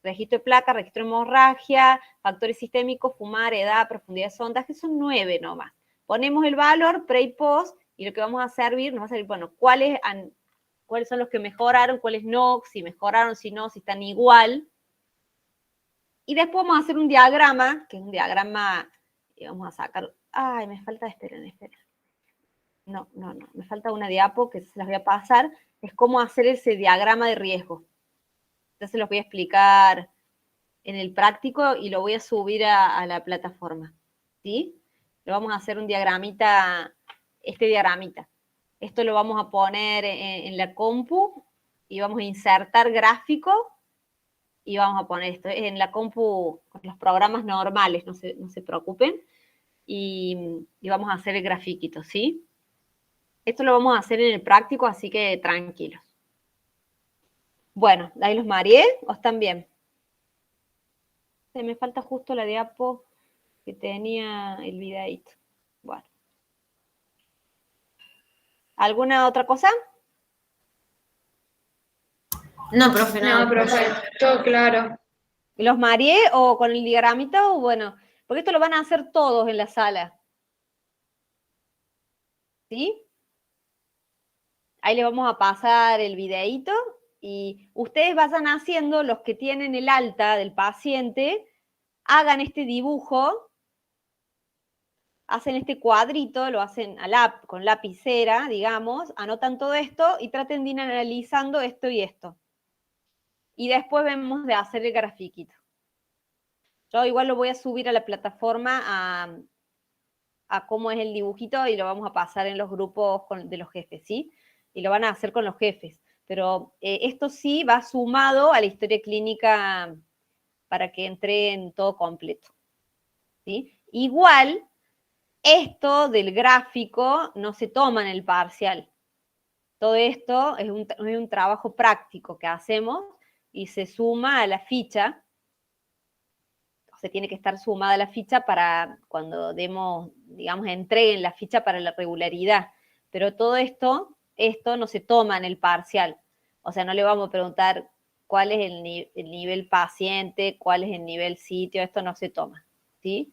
registro de placa, registro de hemorragia, factores sistémicos, fumar, edad, profundidad de sondas, que son 9 nomás. Ponemos el valor pre y post, y lo que vamos a servir, nos va a servir, bueno, cuáles son los que mejoraron, cuáles no, si mejoraron, si no, si están igual. Y después vamos a hacer un diagrama, que es un diagrama, y vamos a sacar, ay, me falta, esperen. No, me falta una diapo que se las voy a pasar, es cómo hacer ese diagrama de riesgo. Entonces los voy a explicar en el práctico y lo voy a subir a la plataforma, ¿sí? Lo vamos a hacer un diagramita, este diagramita. Esto lo vamos a poner en la compu y vamos a insertar gráfico y vamos a poner esto en la compu con los programas normales, no se preocupen, y vamos a hacer el grafiquito, ¿sí? Esto lo vamos a hacer en el práctico, así que tranquilos. Bueno, ¿ahí los mareé o están bien? Me falta justo la diapo que tenía el videíto. Bueno. ¿Alguna otra cosa? No, profe, No, profe, todo claro. ¿Los mareé o con el diagramita o bueno? Porque esto lo van a hacer todos en la sala. ¿Sí? Ahí les vamos a pasar el videíto y ustedes vayan haciendo, los que tienen el alta del paciente, hagan este dibujo, hacen este cuadrito, lo hacen con lapicera, digamos, anotan todo esto y traten de ir analizando esto y esto. Y después vemos de hacer el grafiquito. Yo igual lo voy a subir a la plataforma a cómo es el dibujito y lo vamos a pasar en los grupos de los jefes, ¿sí? Y lo van a hacer con los jefes. Pero esto sí va sumado a la historia clínica para que entre en todo completo, ¿sí? Igual, esto del gráfico no se toma en el parcial. Todo esto es un trabajo práctico que hacemos y se suma a la ficha. Se tiene que estar sumada la ficha para cuando demos, digamos, entreguen la ficha para la regularidad. Pero todo esto no se toma en el parcial. O sea, no le vamos a preguntar cuál es el nivel paciente, cuál es el nivel sitio, esto no se toma, ¿sí?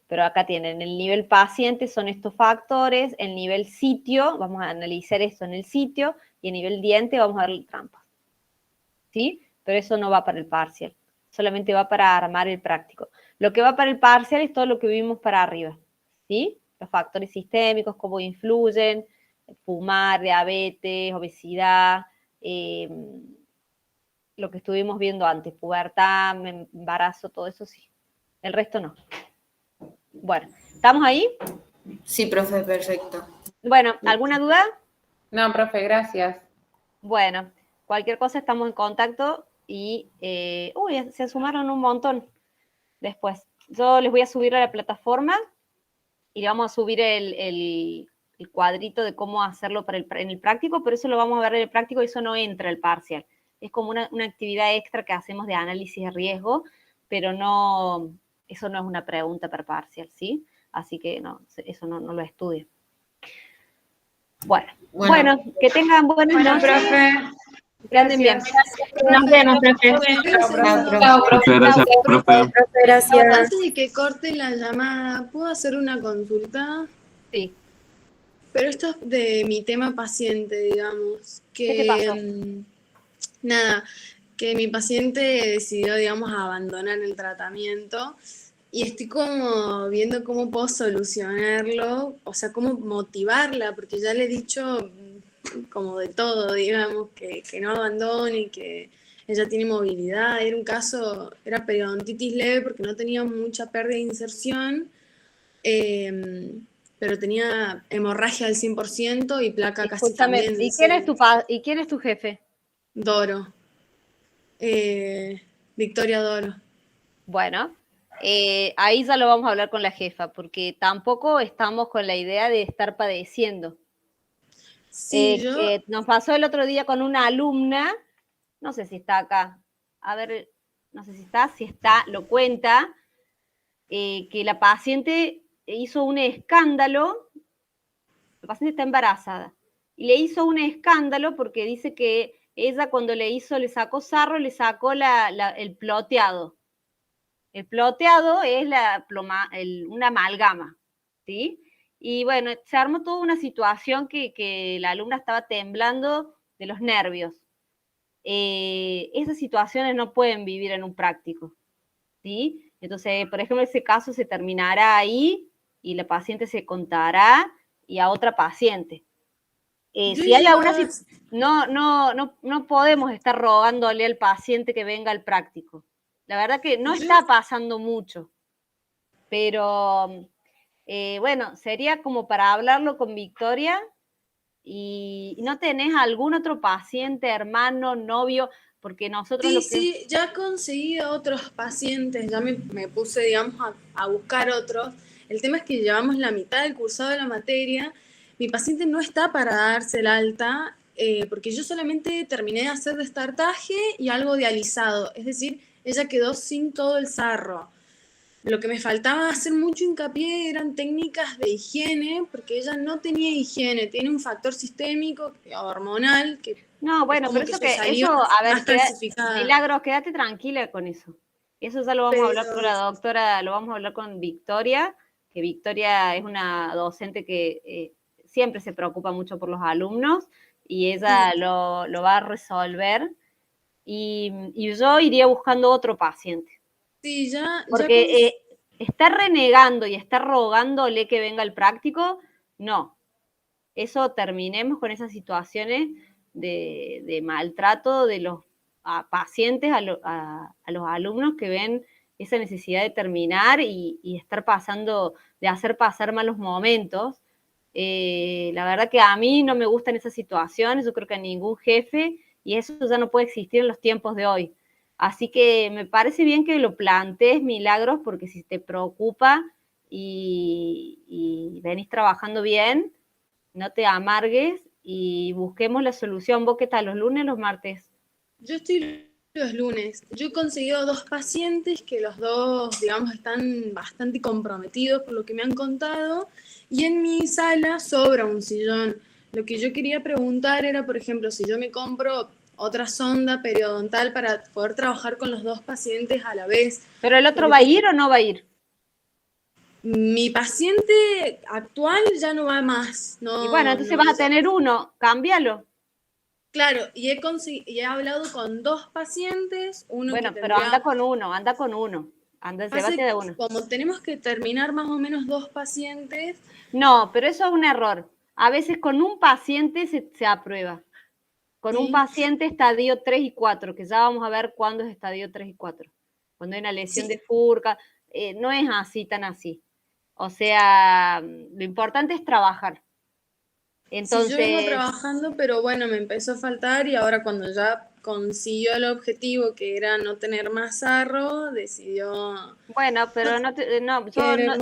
Pero acá tienen el nivel paciente, son estos factores, el nivel sitio, vamos a analizar esto en el sitio, y el nivel diente vamos a darle trampas, ¿sí? Pero eso no va para el parcial, solamente va para armar el práctico. Lo que va para el parcial es todo lo que vimos para arriba, ¿sí? Los factores sistémicos, cómo influyen, fumar, diabetes, obesidad, lo que estuvimos viendo antes, pubertad, embarazo, todo eso sí. El resto no. Bueno, ¿estamos ahí? Sí, profe, perfecto. Bueno, ¿alguna duda? No, profe, gracias. Bueno, cualquier cosa estamos en contacto y... se sumaron un montón después. Yo les voy a subir a la plataforma y le vamos a subir el cuadrito de cómo hacerlo en el práctico, pero eso lo vamos a ver en el práctico y eso no entra al parcial. Es como una actividad extra que hacemos de análisis de riesgo, pero no, eso no es una pregunta per parcial, ¿sí? Así que no, eso no lo estudien. Bueno, que tengan buenas noches. Profe. Que anden bien. Nos vemos, profe. Chao, profe. Gracias, profe. Gracias. Antes de que corte la llamada, ¿puedo hacer una consulta? Sí. Pero esto es de mi tema paciente, digamos. ¿Qué te pasó? Nada, que mi paciente decidió, digamos, abandonar el tratamiento y estoy como viendo cómo puedo solucionarlo, o sea, cómo motivarla, porque ya le he dicho como de todo, digamos, que no abandone, que ella tiene movilidad. Era un caso, era periodontitis leve porque no tenía mucha pérdida de inserción, pero tenía hemorragia al 100% y placa casi Escúchame, también. ¿y quién es tu jefe? Doro. Victoria Doro. Bueno, ahí ya lo vamos a hablar con la jefa, porque tampoco estamos con la idea de estar padeciendo. Sí, yo, Nos pasó el otro día con una alumna, no sé si está acá, a ver, no sé si está, lo cuenta, que la paciente hizo un escándalo, la paciente está embarazada, y le hizo un escándalo porque dice que ella cuando le sacó sarro, le sacó el ploteado. El ploteado es una amalgama, ¿sí? Y bueno, se armó toda una situación que la alumna estaba temblando de los nervios. Esas situaciones no pueden vivir en un práctico, ¿sí? Entonces, por ejemplo, ese caso se terminará ahí y la paciente se contará y a otra paciente. yo Si hay alguna llevaba, no podemos estar rogándole al paciente que venga al práctico. La verdad que no yo, está pasando mucho, pero bueno, sería como para hablarlo con Victoria. ¿Y no tenés algún otro paciente, hermano, novio? Porque nosotros sí, lo que... sí, ya conseguí a otros pacientes, ya me puse, digamos, a buscar otros. El tema es que llevamos la mitad del cursado de la materia. Mi paciente no está para darse el alta, porque yo solamente terminé de hacer destartaje y algo de alisado. Es decir, ella quedó sin todo el sarro. Lo que me faltaba hacer mucho hincapié eran técnicas de higiene, porque ella no tenía higiene, tiene un factor sistémico, hormonal, que No, es bueno, como pero que eso le salió a ver, más calcificada. Milagros, quédate tranquila con eso. Eso ya lo vamos a hablar Pero con la doctora, lo vamos a hablar con Victoria, que Victoria es una docente que siempre se preocupa mucho por los alumnos y ella sí, lo va a resolver. Y yo iría buscando otro paciente. sí, ya Porque está renegando y está rogándole que venga al práctico, no. Eso terminemos con esas situaciones de maltrato de los pacientes a los alumnos que ven esa necesidad de terminar y estar pasando, de hacer pasar malos momentos. La verdad que a mí no me gustan esas situaciones, yo creo que a ningún jefe, y eso ya no puede existir en los tiempos de hoy. Así que me parece bien que lo plantees, Milagros, porque si te preocupa y venís trabajando bien, no te amargues y busquemos la solución. ¿Vos qué tal, los lunes o los martes? yo estoy los lunes. Yo he conseguido 2 pacientes que los dos, digamos, están bastante comprometidos por lo que me han contado, y en mi sala sobra un sillón. Lo que yo quería preguntar era, por ejemplo, si yo me compro otra sonda periodontal para poder trabajar con los 2 pacientes a la vez. ¿Pero el otro Porque va a ir o no va a ir? mi paciente actual ya no va más. Y bueno, No, entonces no, vas a tener uno, cámbialo. claro, y he hablado con 2 pacientes, uno que Bueno, pero tendría. anda con uno. Anda, llévate Pase, de uno. como tenemos que terminar más o menos 2 pacientes, No, pero eso es un error. A veces con un paciente se aprueba. Con un sí, paciente estadio 3 y 4, que ya vamos a ver cuándo es estadio 3 y 4. Cuando hay una lesión de sí, furca, no es así, tan así. O sea, lo importante es trabajar. sí, yo vengo Entonces, trabajando, pero bueno, me empezó a faltar y ahora cuando ya consiguió el objetivo, que era no tener más sarro, decidió bueno, pero no querer más.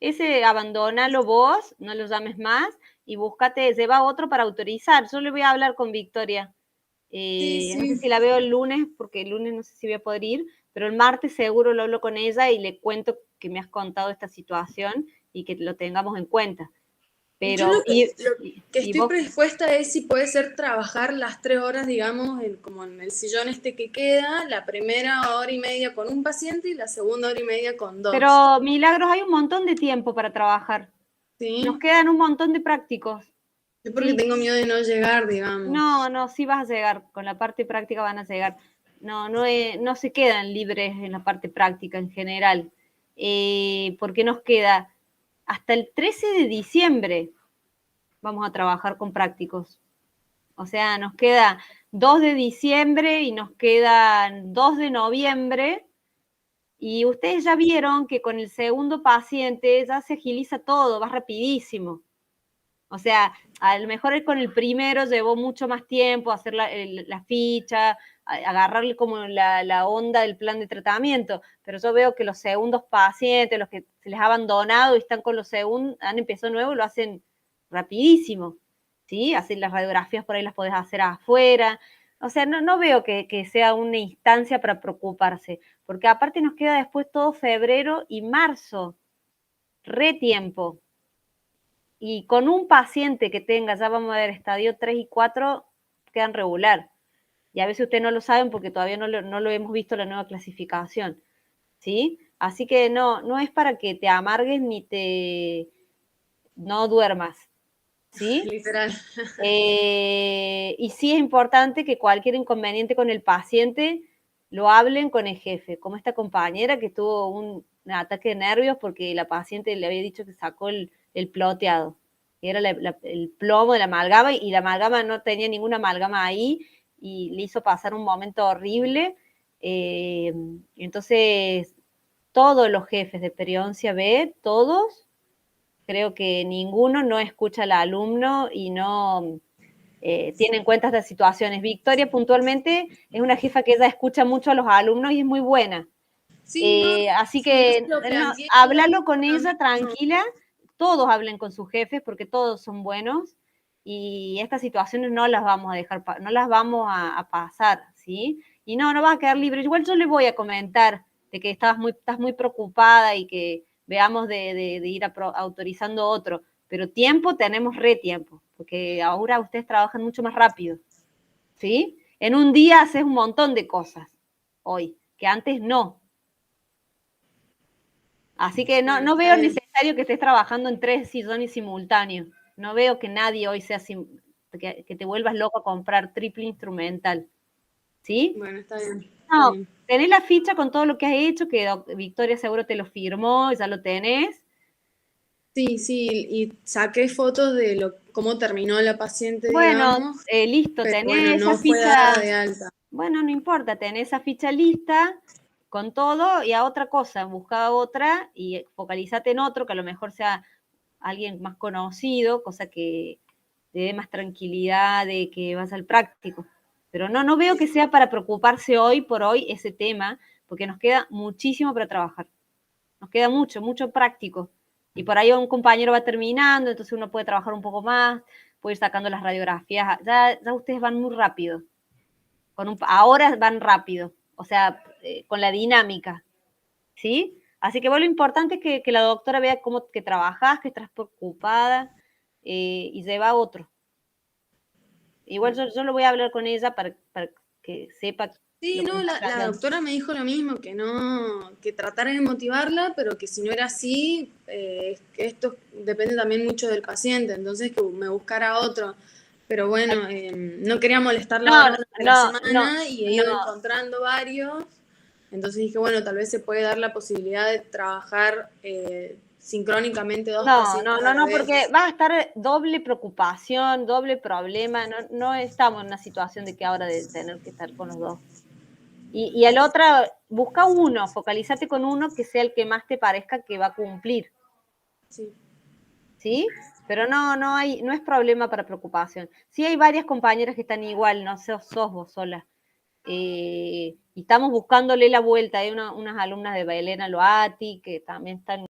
ese abandonalo vos, no lo llames más y búscate, lleva otro para autorizar. Yo le voy a hablar con Victoria. Sí, No sé sí. si la veo el lunes, porque el lunes no sé si voy a poder ir, pero el martes seguro lo hablo con ella y le cuento que me has contado esta situación y que lo tengamos en cuenta. Yo Pero, lo que y estoy vos, predispuesta es si puede ser trabajar las 3 horas, digamos, como en el sillón este que queda, la primera hora y media con un paciente y la segunda hora y media con 2. pero Milagros, hay un montón de tiempo para trabajar. Nos ¿Sí? quedan un montón de prácticos. Yo porque Sí, tengo miedo de no llegar, digamos. no, sí vas a llegar, con la parte práctica van a llegar. No se quedan libres en la parte práctica en general, porque nos queda hasta el 13 de diciembre vamos a trabajar con prácticos. O sea, nos queda 2 de diciembre y nos quedan 2 de noviembre. Y ustedes ya vieron que con el segundo paciente ya se agiliza todo, va rapidísimo. O sea, a lo mejor con el primero llevó mucho más tiempo hacer la ficha, agarrarle como la onda del plan de tratamiento, pero yo veo que los segundos pacientes, los que se les ha abandonado y están con los segundos, han empezado nuevo, lo hacen rapidísimo, ¿sí? Hacen las radiografías, por ahí las podés hacer afuera. O sea, no veo que sea una instancia para preocuparse, porque aparte nos queda después todo febrero y marzo, re tiempo. Y con un paciente que tenga, ya vamos a ver, estadio 3 y 4, quedan regular. Y a veces ustedes no lo saben porque todavía no lo hemos visto la nueva clasificación, ¿sí? Así que no es para que te amargues ni no duermas, ¿sí? Literal. Y sí es importante que cualquier inconveniente con el paciente lo hablen con el jefe, como esta compañera que tuvo un ataque de nervios porque la paciente le había dicho que sacó el ploteado, que era el plomo de la amalgama, y la amalgama no tenía ninguna amalgama ahí, y le hizo pasar un momento horrible. Entonces, todos los jefes de periodoncia B, todos, creo que ninguno no escucha al alumno y no tiene en cuenta estas situaciones. Victoria puntualmente es una jefa que ella escucha mucho a los alumnos y es muy buena. Sí, Así que lo planteé, háblalo con ella tranquila, todos hablen con sus jefes porque todos son buenos, y estas situaciones no las vamos a dejar, no las vamos a pasar, ¿sí? Y no vas a quedar libre. Igual yo le voy a comentar de que estás muy preocupada y que veamos de ir autorizando otro, pero tiempo tenemos re tiempo, porque ahora ustedes trabajan mucho más rápido, ¿sí? En un día haces un montón de cosas hoy, que antes no. Así que no veo necesario que estés trabajando en 3 sillones simultáneos. No veo que nadie hoy sea que te vuelvas loco a comprar triple instrumental. ¿Sí? Bueno, está bien. No, tenés la ficha con todo lo que has hecho, que Victoria seguro te lo firmó, ya lo tenés. Sí, y saqué fotos de cómo terminó la paciente, Bueno, digamos, listo, pero tenés bueno, esa no fue ficha. dada de alta. Bueno, no importa, tenés esa ficha lista con todo, y a otra cosa, busca otra y focalizate en otro, que a lo mejor sea alguien más conocido, cosa que te dé más tranquilidad de que vas al práctico. Pero no veo que sea para preocuparse hoy por hoy ese tema, porque nos queda muchísimo para trabajar. Nos queda mucho práctico. Y por ahí un compañero va terminando, entonces uno puede trabajar un poco más, puede ir sacando las radiografías. Ya ustedes van muy rápido. Ahora van rápido, o sea, con la dinámica, ¿sí? Así que bueno, lo importante es que la doctora vea cómo que trabajás, que estás preocupada, y lleva a otro. Igual yo lo voy a hablar con ella para que sepa. Sí, no, la doctora me dijo lo mismo, que tratara de motivarla, pero que si no era así, que esto depende también mucho del paciente, entonces que me buscara otro. Pero bueno, no quería molestarla ahora durante la semana y he ido encontrando varios. Entonces dije, bueno, tal vez se puede dar la posibilidad de trabajar sincrónicamente dos pacientes a la vez. Porque va a estar doble preocupación, doble problema. No estamos en una situación de que ahora de tener que estar con los dos. Y el otro, busca uno, focalízate con uno que sea el que más te parezca que va a cumplir. Sí. ¿Sí? Pero no es problema para preocupación. Sí hay varias compañeras que están igual, no sos vos sola. Y estamos buscándole la vuelta. Hay unas alumnas de Bailena Loati que también están